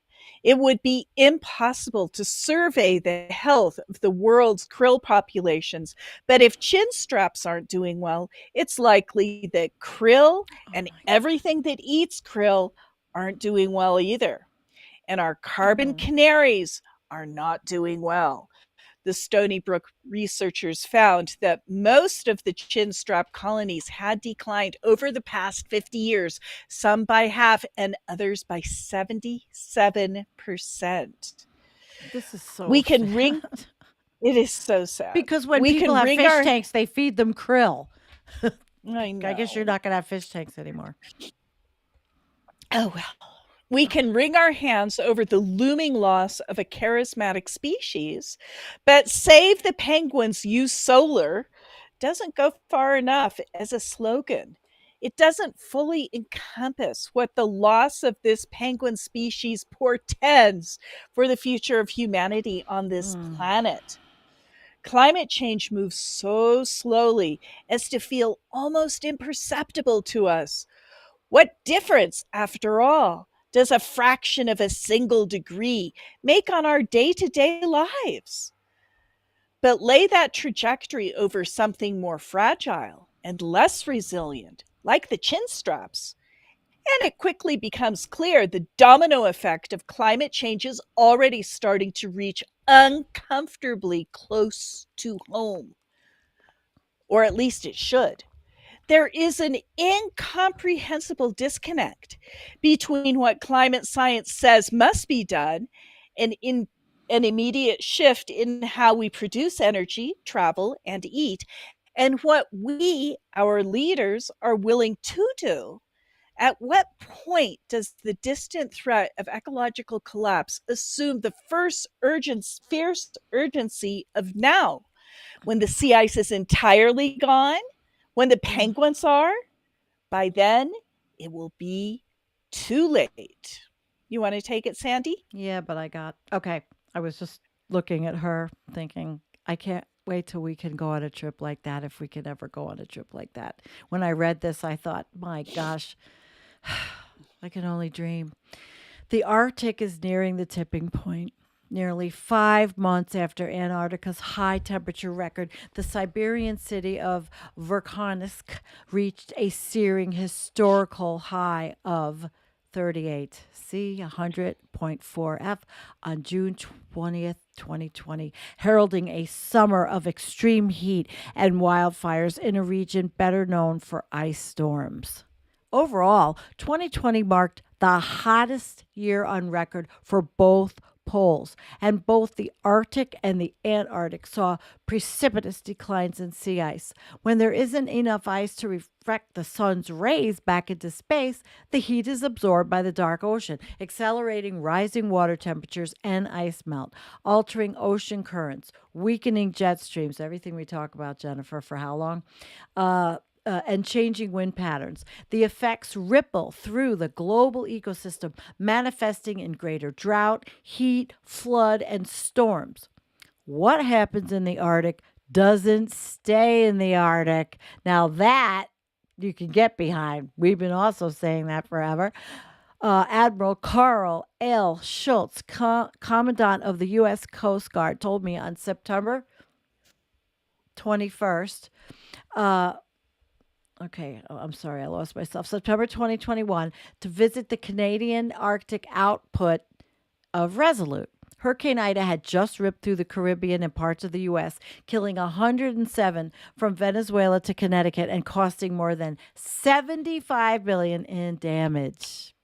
It would be impossible to survey the health of the world's krill populations, but if chin straps aren't doing well, it's likely that krill Oh and my everything that eats krill aren't doing well either. And our carbon God. canaries are not doing well. The Stony Brook researchers found that most of the chinstrap colonies had declined over the past 50 years, some by half and others by 77%. This is so We can wring sad. It is so sad. Because when We people can have wring fish our tanks, they feed them krill. I I guess you're know. not going to have fish tanks anymore. Oh well. We can wring our hands over the looming loss of a charismatic species, but Save the Penguins Use Solar doesn't go far enough as a slogan. It doesn't fully encompass what the loss of this penguin species portends for the future of humanity on this Mm. planet. Climate change moves so slowly as to feel almost imperceptible to us. What difference, after all, does a fraction of a single degree make on our day to day lives? But lay that trajectory over something more fragile and less resilient, like the chin straps, and it quickly becomes clear the domino effect of climate change is already starting to reach uncomfortably close to home, or at least it should. There is an incomprehensible disconnect between what climate science says must be done and in an immediate shift in how we produce energy, travel, and eat, and what we, our leaders, are willing to do. At what point does the distant threat of ecological collapse assume the fierce urgency of now? When the sea ice is entirely gone? When the Mm. penguins are? By then, it will be too late. You want to take it, Sandy? Yeah, but I got okay. I was just looking at her thinking, I can't wait till we can go on a trip like that if we could ever go on a trip like that. When I read this, I thought, my gosh, I can only dream. The Arctic is nearing the tipping point. Nearly 5 months after Antarctica's high temperature record, the Siberian city of Verkhovsk reached a searing historical high of 38 C 100.4 F on June 20th, 2020, heralding a summer of extreme heat and wildfires in a region better known for ice storms. Overall, 2020 marked the hottest year on record for both poles, and both the Arctic and the Antarctic saw precipitous declines in sea ice. When there isn't enough ice to reflect the sun's rays back into space, the heat is absorbed by the dark ocean, accelerating rising water temperatures and ice melt, altering ocean currents, weakening jet streams, everything we talk about, Jennifer, for how long? And changing wind patterns. The effects ripple through the global ecosystem, manifesting in greater drought, heat, flood, and storms. What happens in the Arctic doesn't stay in the Arctic. Now, that you can get behind. We've been also saying that forever. Admiral Carl L. Schultz, Commandant of the U.S. Coast Guard, told me on September 21st. Okay, I'm sorry, I lost myself. September 2021, to visit the Canadian Arctic output of Resolute. Hurricane Ida had just ripped through the Caribbean and parts of the U.S., killing 107 from Venezuela to Connecticut and costing more than $75 billion in damage.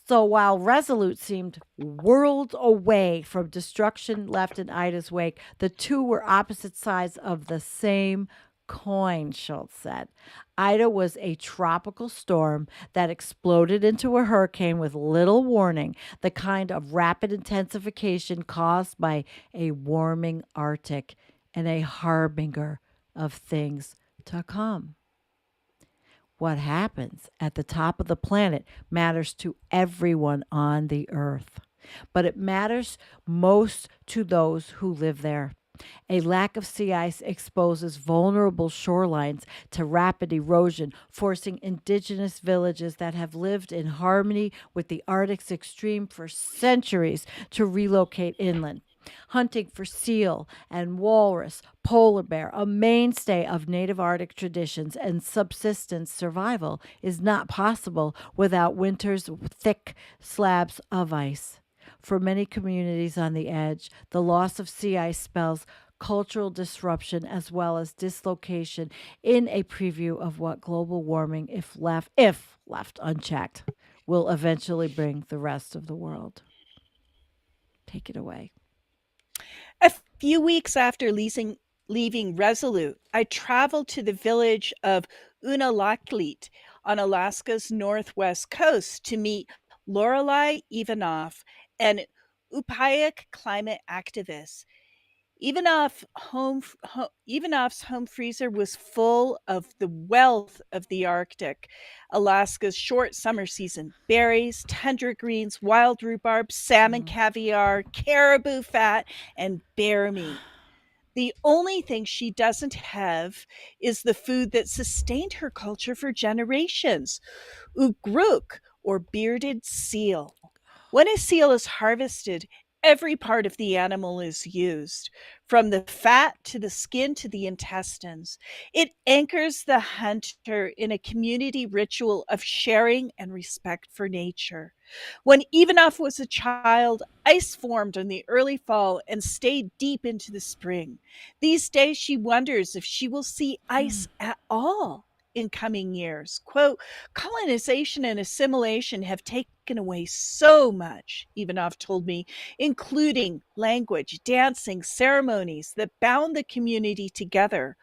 So while Resolute seemed worlds away from destruction left in Ida's wake, the two were opposite sides of the same coin, Schultz said. Ida was a tropical storm that exploded into a hurricane with little warning, the kind of rapid intensification caused by a warming Arctic and a harbinger of things to come. What happens at the top of the planet matters to everyone on the earth, but it matters most to those who live there. A lack of sea ice exposes vulnerable shorelines to rapid erosion, forcing indigenous villages that have lived in harmony with the Arctic's extreme for centuries to relocate inland. Hunting for seal and walrus, polar bear, a mainstay of native Arctic traditions and subsistence survival, is not possible without winter's thick slabs of ice. For many communities on the edge, the loss of sea ice spells cultural disruption as well as dislocation in a preview of what global warming, if left unchecked, will eventually bring the rest of the world. Take it away. A few weeks after leaving Resolute, I traveled to the village of Unalakleet on Alaska's northwest coast to meet Lorelei Ivanoff, an Upaic climate activist. Ivanoff's home freezer was full of the wealth of the Arctic, Alaska's short summer season: berries, tundra greens, wild rhubarb, salmon Mm. caviar, caribou fat, and bear meat. The only thing she doesn't have is the food that sustained her culture for generations: ugruk, or bearded seal. When a seal is harvested, every part of the animal is used, from the fat to the skin to the intestines. It anchors the hunter in a community ritual of sharing and respect for nature. When Ivanov was a child, ice formed in the early fall and stayed deep into the spring. These days, she wonders if she will see ice at all in coming years. Quote, colonization and assimilation have taken away so much, Ivanov told me, including language, dancing, ceremonies that bound the community together.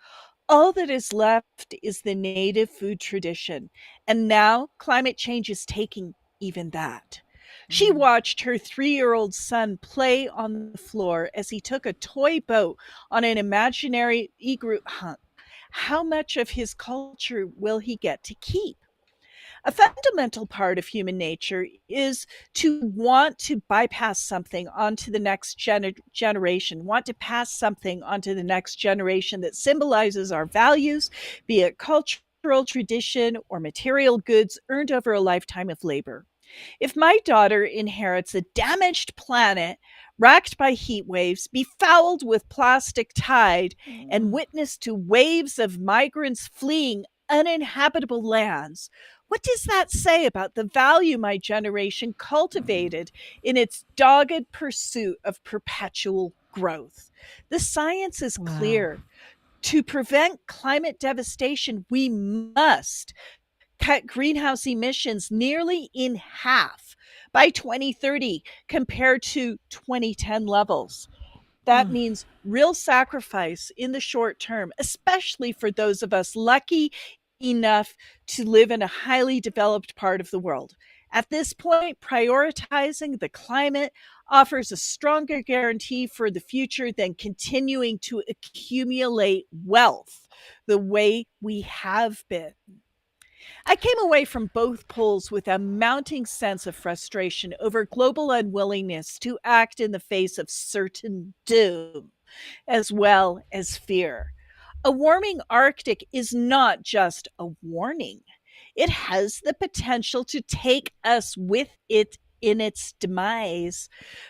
All that is left is the native food tradition. And now climate change is taking even that. She Mm. watched her 3-year-old son play on the floor as he took a toy boat on an imaginary egret hunt. How much of his culture will he get to keep? A fundamental part of human nature is to want to bypass something onto the next generation, want to pass something onto the next generation that symbolizes our values, be it cultural tradition or material goods earned over a lifetime of labor. If my daughter inherits a damaged planet racked by heat waves, befouled with plastic tide, and Mm. witness to waves of migrants fleeing uninhabitable lands. What does that say about the value my generation cultivated in its dogged pursuit of perpetual growth? The science is Wow. clear. To prevent climate devastation, we must cut greenhouse emissions nearly in half by 2030 compared to 2010 levels. That Mm. means real sacrifice in the short term, especially for those of us lucky enough to live in a highly developed part of the world. At this point, prioritizing the climate offers a stronger guarantee for the future than continuing to accumulate wealth the way we have been. I came away from both polls with a mounting sense of frustration over global unwillingness to act in the face of certain doom, as well as fear. A warming Arctic is not just a warning, it has the potential to take us with it in its demise.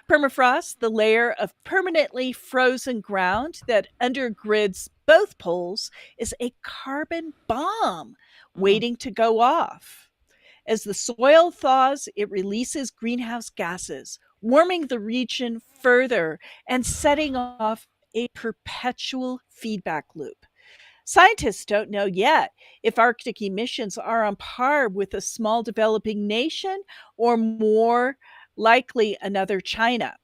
Permafrost, the layer of permanently frozen ground that undergirds both poles, is a carbon bomb Mm. waiting to go off. As the soil thaws, it releases greenhouse gases, warming the region further and setting off a perpetual feedback loop. Scientists don't know yet if Arctic emissions are on par with a small developing nation or more likely another China.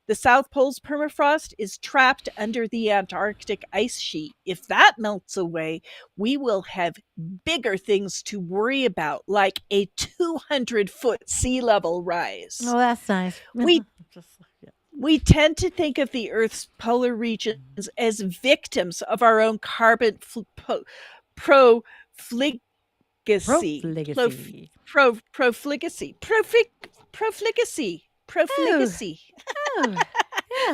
The South Pole's permafrost is trapped under the Antarctic ice sheet. If that melts away, we will have bigger things to worry about, like a 200-foot sea level Oh, rise. that's nice. We Just yeah. we tend to think of the Earth's polar regions as victims of our own carbon profligacy, Profligacy. profligacy, Oh, profligacy. oh,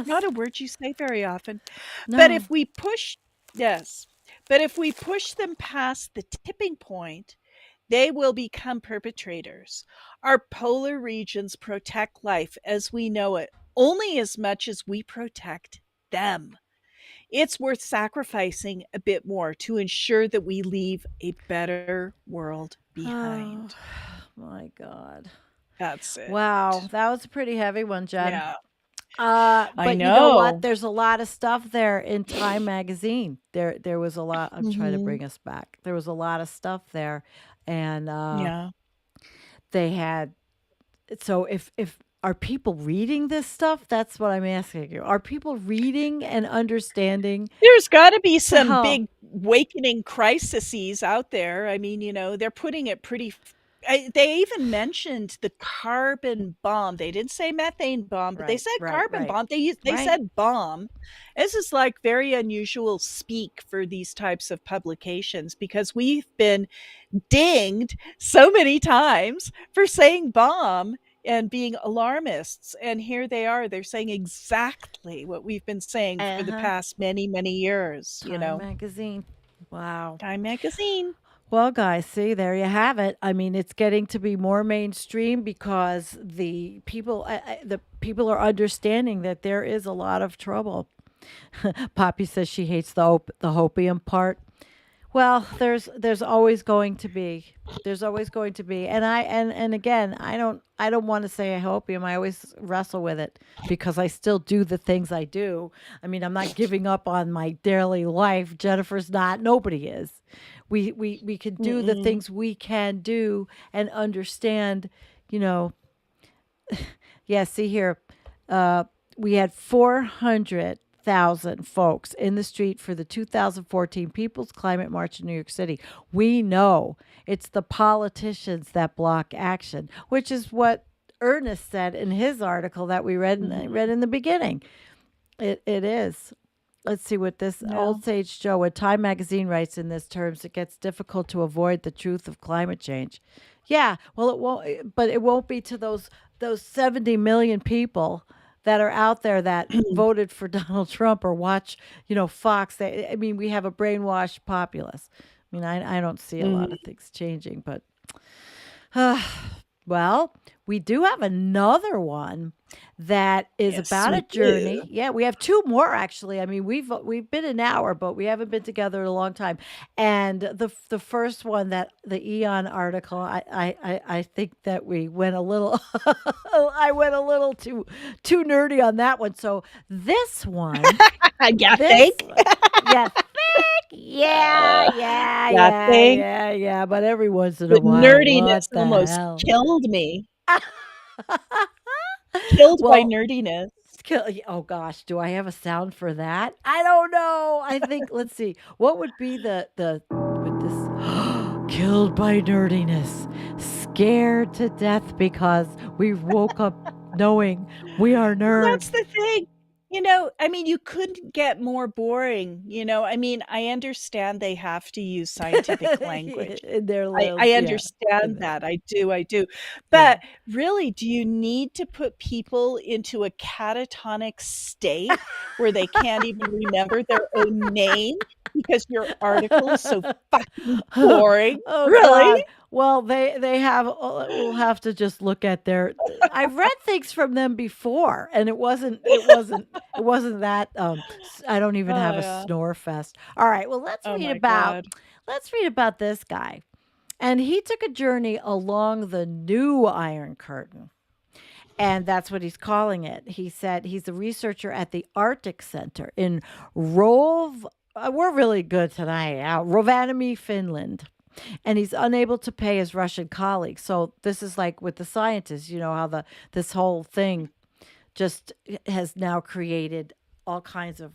Not yes. a word you say very often. But No. if we push, yes, but if we push them past the tipping point, they will become perpetrators. Our polar regions protect life as we know it only as much as we protect them. It's worth sacrificing a bit more to ensure that we leave a better world Oh, behind. my God. That's it. Wow, that was a pretty heavy one, Jen. Yeah, I But you know what? know. There's a lot of stuff there in Time magazine. There was a lot. I'm trying to Hmm. bring us back. There was a lot of stuff there, and Yeah. they had. So if are people reading this stuff? That's what I'm asking you. Are people reading and understanding? There's got to be some Oh, big awakening crises out there. I mean, they're putting it pretty. They even mentioned the carbon bomb. They didn't say methane bomb, but they right, said right, carbon right, bomb. They right. said bomb. This is like very unusual speak for these types of publications because we've been dinged so many times for saying bomb and being alarmists. And here they are. They're saying exactly what we've been saying Uh for the huh. past many, many years, Time magazine. Wow. Time Magazine. Well, guys, see, there you have it. I mean, it's getting to be more mainstream because the people are understanding that there is a lot of trouble. Poppy says she hates the hopium part. Well, there's always going to be. There's always going to be. And again, I don't want to say I hopium. I always wrestle with it because I still do the things I do. I mean, I'm not giving up on my daily life. Jennifer's not. Nobody is. We can do the Mm-mm. things we can do and understand, you know, yeah, see here. Uh, we had 400,000 folks in the street for the 2014 People's Climate March in New York City. We know it's the politicians that block action, which is what Ernest said in his article that we Mhm. read in the beginning. It is. Let's see what this No. old sage Joe at Time magazine writes in this terms. It gets difficult to avoid the truth of climate change. Yeah, well, it won't, but it won't be to those 70 million people that are out there that voted for Donald Trump or watch, Fox. I mean, we have a brainwashed populace. I mean, I don't see a lot Mm. of things changing, but well, we do have another one that is Yes, about a we do. journey. Yeah, we have two more actually. I mean, we've been an hour, but we haven't been together in a long time. And the first one, that the Eon article, I think that we went a little I went a little too nerdy on that one. So this one, Yeah, this think. one, yeah, yeah, yeah, Yeah, yeah, think. yeah, yeah. But every once in a The while, nerdiness what the almost hell? killed me. Killed by Well, nerdiness. oh gosh, do I have a sound for that? I don't know. I think, let's see. What would be the with this killed by nerdiness, scared to death because we woke up knowing we are Well, that's nerds. the thing. I mean, you couldn't get more boring, I mean, I understand they have to use scientific language. In their I little, I yeah, in understand there, that, I do. yeah. But really, do you need to put people into a catatonic state where they can't even remember their own name because your article is so fucking boring? Oh Really? God. Well, they have. We'll have to just look at their. I've read things from them before, and it wasn't that. I don't even Oh, have a yeah. snore fest. All right. Well, Oh my god. let's read about this guy, and he took a journey along the new Iron Curtain. And that's what he's calling it. He said he's a researcher at the Arctic Center in Rov. We're really good tonight. Rovaniemi, Finland. And he's unable to pay his Russian colleagues. So this is like with the scientists, how this whole thing just has now created all kinds of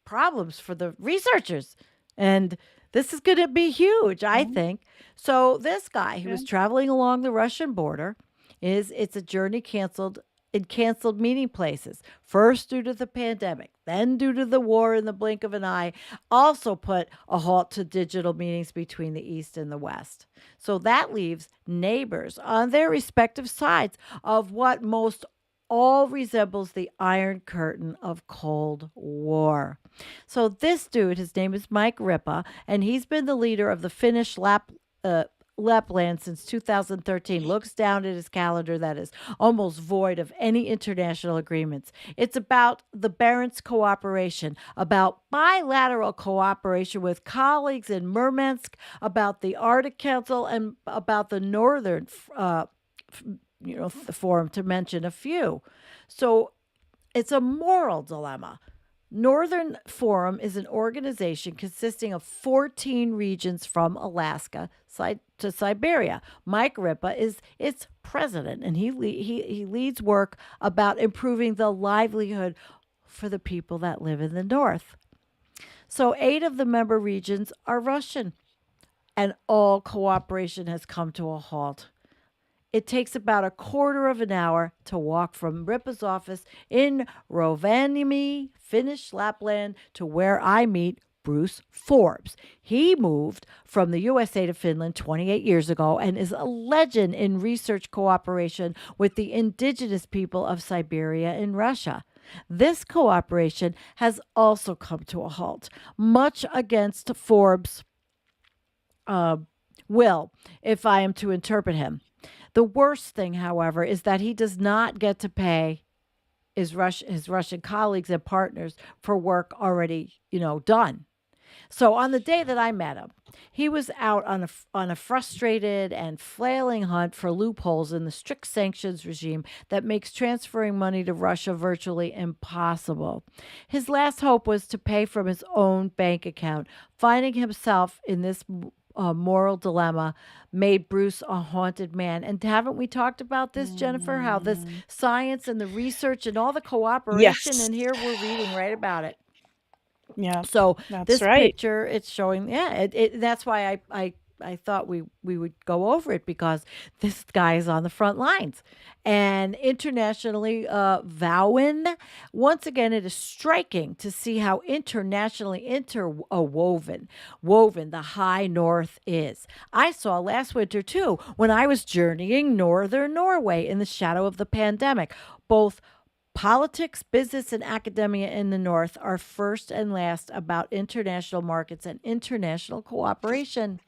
problems for the researchers. And this is going to be huge, I Mhm, think. So this guy who yeah. was traveling along the Russian border, it's a journey canceled in canceled meeting places. First due to the pandemic, then due to the war in the blink of an eye, also put a halt to digital meetings between the East and the West. So that leaves neighbors on their respective sides of what most all resembles the Iron Curtain of Cold War. So this dude, his name is Mike Ripa, and he's been the leader of the Finnish Lapland since 2013. Looks down at his calendar that is almost void of any international agreements. It's about the Barents cooperation, about bilateral cooperation with colleagues in Murmansk, about the Arctic Council, and about the Northern forum, to mention a few. So it's a moral dilemma. Northern Forum is an organization consisting of 14 regions from Alaska to Siberia. Mike Ripa is its president, and he leads work about improving the livelihood for the people that live in the north. So 8 of the member regions are Russian, and all cooperation has come to a halt. It takes about a quarter of an hour to walk from Ripa's office in Rovaniemi, Finnish Lapland, to where I meet Bruce Forbes. He moved from the USA to Finland 28 years ago and is a legend in research cooperation with the indigenous people of Siberia and Russia. This cooperation has also come to a halt, much against Forbes' uh, will, if I am to interpret him. The worst thing, however, is that he does not get to pay his Russian colleagues and partners for work already, done. So on the day that I met him, he was out on a frustrated and flailing hunt for loopholes in the strict sanctions regime that makes transferring money to Russia virtually impossible. His last hope was to pay from his own bank account. Finding himself in this moral dilemma made Bruce a haunted man. And haven't we talked about this, Jennifer? How this Mm. science and the research and all the cooperation, Yes. and here we're reading right about it. Yeah, So that's this right. picture, it's showing, yeah, that's why I thought we would go over it, because this guy is on the front lines. And internationally, Vowen, once again, it is striking to see how internationally woven the high north is. I saw last winter too, when I was journeying northern Norway in the shadow of the pandemic, both Politics, business, and academia in the North are first and last about international markets and international cooperation.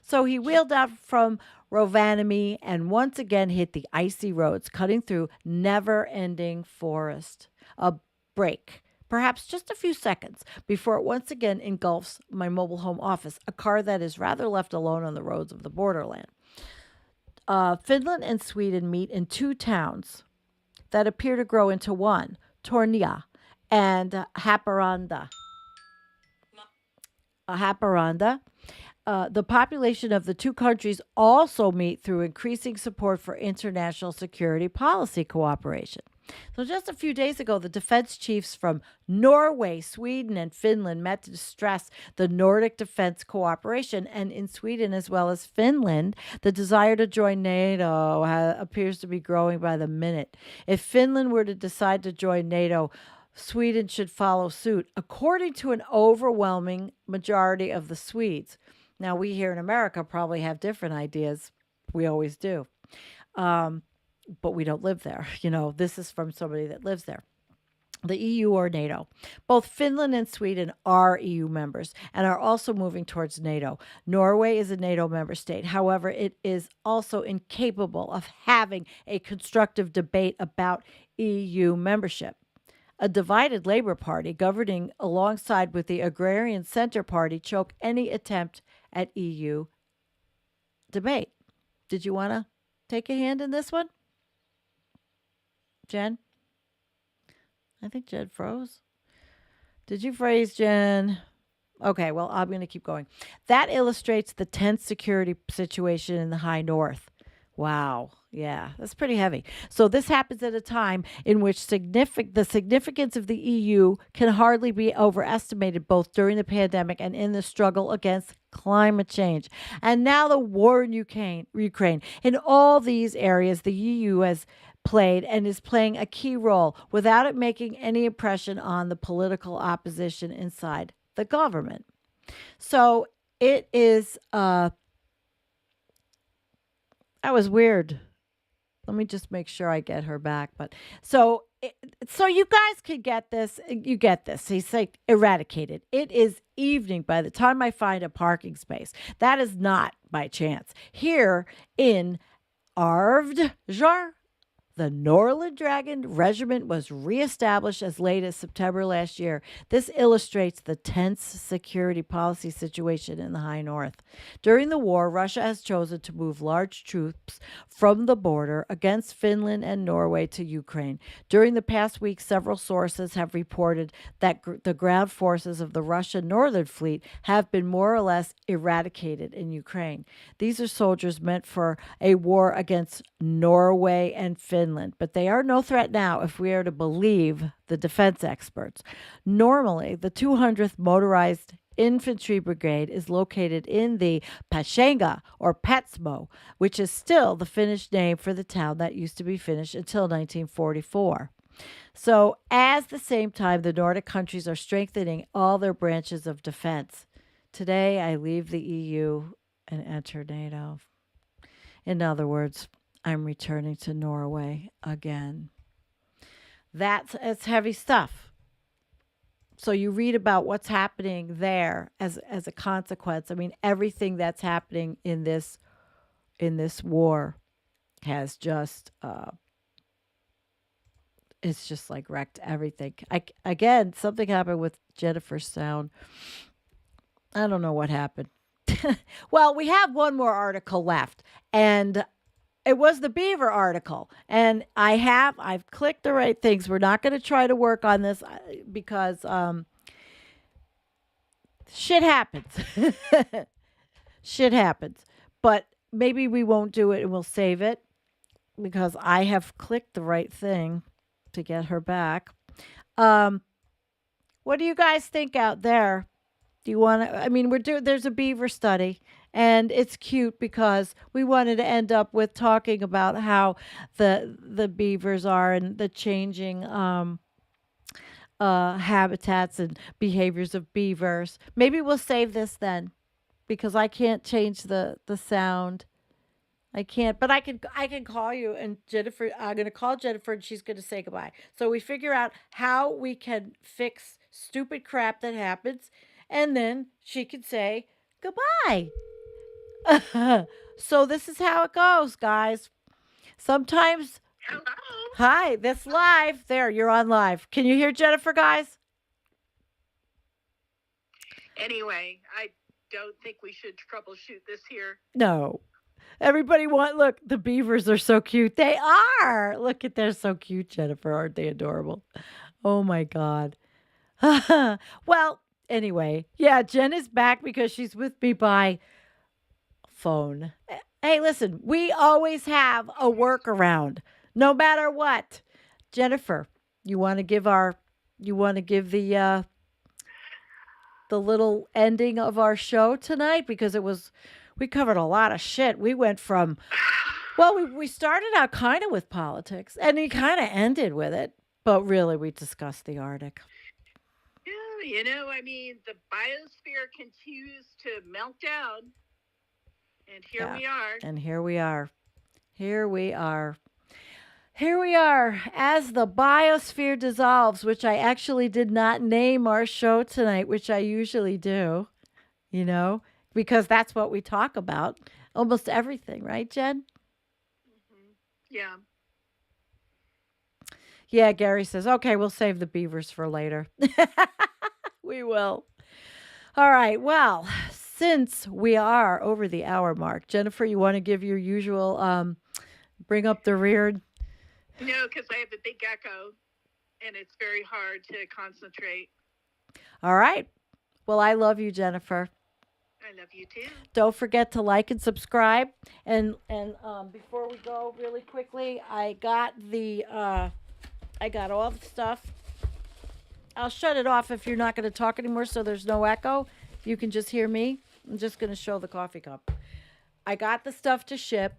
So he wheeled out from Rovaniemi and once again hit the icy roads, cutting through never-ending forest. A break, perhaps just a few seconds, before it once again engulfs my mobile home office, a car that is rather left alone on the roads of the borderland. Finland and Sweden meet in two towns that appear to grow into one, Tornia and Haparanda. Haparanda. The population of the two countries also meet through increasing support for international security policy cooperation. So, just a few days ago, the defense chiefs from Norway, Sweden, and Finland met to stress the Nordic defense cooperation. And in Sweden as well as Finland, the desire to join NATO appears to be growing by the minute. If Finland were to decide to join NATO, Sweden should follow suit, according to an overwhelming majority of the Swedes. Now, we here in America probably have different ideas. We always do. But we don't live there. This is from somebody that lives there. The EU or NATO. Both Finland and Sweden are EU members and are also moving towards NATO. Norway is a NATO member state. However, it is also incapable of having a constructive debate about EU membership. A divided Labour Party governing alongside with the Agrarian Centre Party choke any attempt at EU debate. Did you want to take a hand in this one? Jen? I think Jen froze. Did you freeze, Jen? Okay, well, I'm going to keep going. That illustrates the tense security situation in the high north. Wow. Yeah, that's pretty heavy. So this happens at a time in which the significance of the EU can hardly be overestimated, both during the pandemic and in the struggle against climate change. And now the war in Ukraine. In all these areas, the EU has played and is playing a key role without it making any impression on the political opposition inside the government. So it is, that was weird. Let me just make sure I get her back. But so you guys can get this. You get this. He's like eradicated. It is evening by the time I find a parking space. That is not by chance. Here in Ardjar, the Norland Dragon Regiment was reestablished as late as September last year. This illustrates the tense security policy situation in the high north. During the war, Russia has chosen to move large troops from the border against Finland and Norway to Ukraine. During the past week, several sources have reported that the ground forces of the Russian Northern Fleet have been more or less eradicated in Ukraine. These are soldiers meant for a war against Norway and Finland, but they are no threat now if we are to believe the defense experts. Normally, the 200th Motorized Infantry Brigade is located in the Pashenga or Petsmo, which is still the Finnish name for the town that used to be Finnish until 1944. So, at the same time, the Nordic countries are strengthening all their branches of defense. Today, I leave the EU and enter NATO. In other words, I'm returning to Norway again. It's heavy stuff. So you read about what's happening there as a consequence. I mean, everything that's happening in this war has just it's just like wrecked everything. Again, something happened with Jennifer's sound. I don't know what happened. Well, we have one more article left, and it was the beaver article, and I've clicked the right things. We're not going to try to work on this because shit happens. Shit happens. But maybe we won't do it and we'll save it because I have clicked the right thing to get her back. What do you guys think out there? Do you want to, I mean, there's a beaver study, and it's cute because we wanted to end up with talking about how the beavers are and the changing habitats and behaviors of beavers. Maybe we'll save this then because I can't change the sound. I can't, but I can call you and Jennifer. I'm gonna call Jennifer and she's gonna say goodbye. So we figure out how we can fix stupid crap that happens, and then she can say goodbye. So this is how it goes, guys. Sometimes, Hello. hi, that's live. There, you're on live. Can you hear Jennifer, guys? Anyway, I don't think we should troubleshoot this here. No. Everybody look, the beavers are so cute. They are. Look at they're so cute, Jennifer. Aren't they adorable? Oh my God. Well, anyway, yeah, Jen is back because she's with me by phone. Hey, listen, we always have a workaround, no matter what. Jennifer, you want to give the little ending of our show tonight because we covered a lot of shit. We went from we started out kind of with politics and we kind of ended with it, but really we discussed the Arctic. Yeah, I mean, the biosphere continues to melt down. And here we are. And here we are. Here we are. Here we are as the biosphere dissolves, which I actually did not name our show tonight, which I usually do, because that's what we talk about. Almost everything, right, Jen? Mm-hmm. Yeah. Yeah, Gary says, okay, we'll save the beavers for later. We will. All right. Well, since we are over the hour mark, Jennifer, you want to give your usual bring up the rear? No, because I have a big gecko, and it's very hard to concentrate. All right. Well, I love you, Jennifer. I love you too. Don't forget to like and subscribe. And before we go, really quickly, I got all the stuff. I'll shut it off if you're not going to talk anymore, so there's no echo. You can just hear me. I'm just going to show the coffee cup. I got the stuff to ship,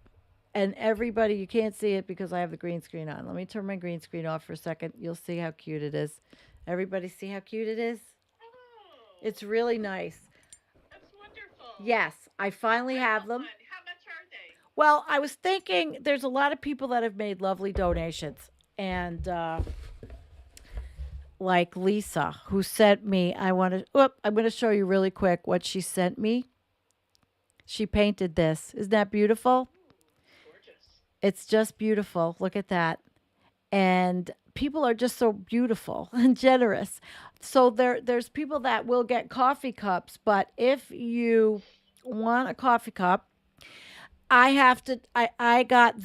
and everybody, you can't see it because I have the green screen on. Let me turn my green screen off for a second. You'll see how cute it is. Everybody see how cute it is? Oh, It's really nice. that's wonderful. Yes, I finally have them. How much are they? Well, I was thinking there's a lot of people that have made lovely donations. And like Lisa, who sent me, I'm going to show you really quick what she sent me. She painted this. Isn't that beautiful? Gorgeous. It's just beautiful. Look at that. And people are just so beautiful and generous. So there's people that will get coffee cups, but if you want a coffee cup, I got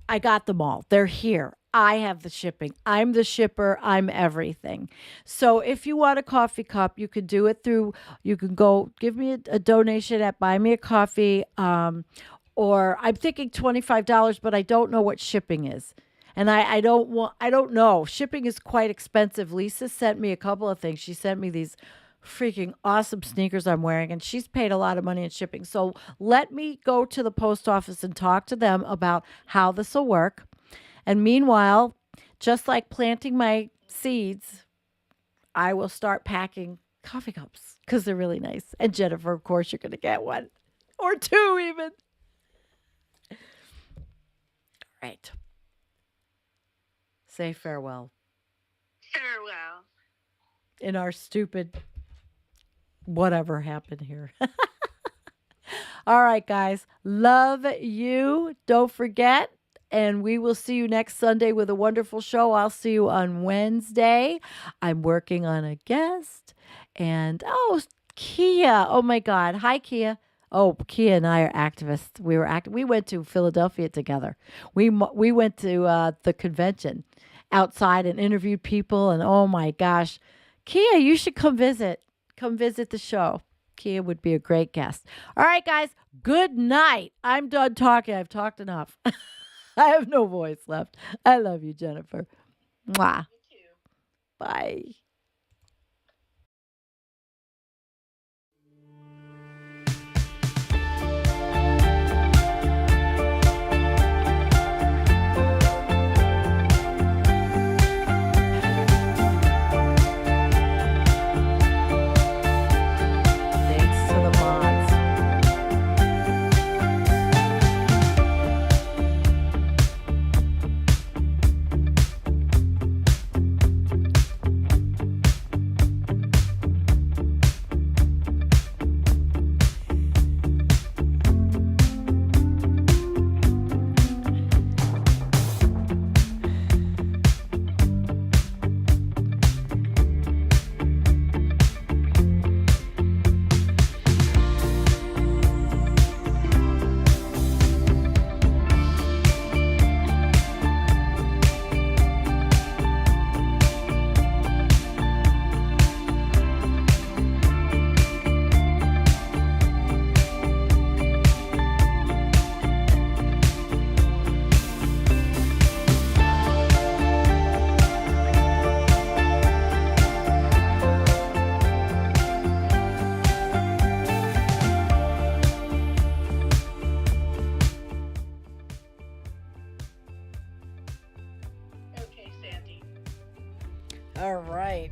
I got them all. They're here. I have the shipping. I'm the shipper. I'm everything. So if you want a coffee cup, you can do it you can go give me a donation at Buy Me a Coffee. Or I'm thinking $25, but I don't know what shipping is. And I don't know. Shipping is quite expensive. Lisa sent me a couple of things. She sent me these freaking awesome sneakers I'm wearing, and she's paid a lot of money in shipping. So let me go to the post office and talk to them about how this will work. And meanwhile, just like planting my seeds, I will start packing coffee cups because they're really nice. And Jennifer, of course, you're going to get one or two even. All right. Say farewell. Farewell. In our stupid whatever happened here. All right, guys. Love you. Don't forget. And we will see you next Sunday with a wonderful show. I'll see you on Wednesday. I'm working on a guest. And, Kia. Oh, my God. Hi, Kia. Oh, Kia and I are activists. We went to Philadelphia together. We went to the convention outside and interviewed people. And, oh, my gosh. Kia, you should come visit. Come visit the show. Kia would be a great guest. All right, guys. Good night. I'm done talking. I've talked enough. I have no voice left. I love you, Jennifer. Mwah. Thank you. Bye. Thanks to the mods. Sandy. All right.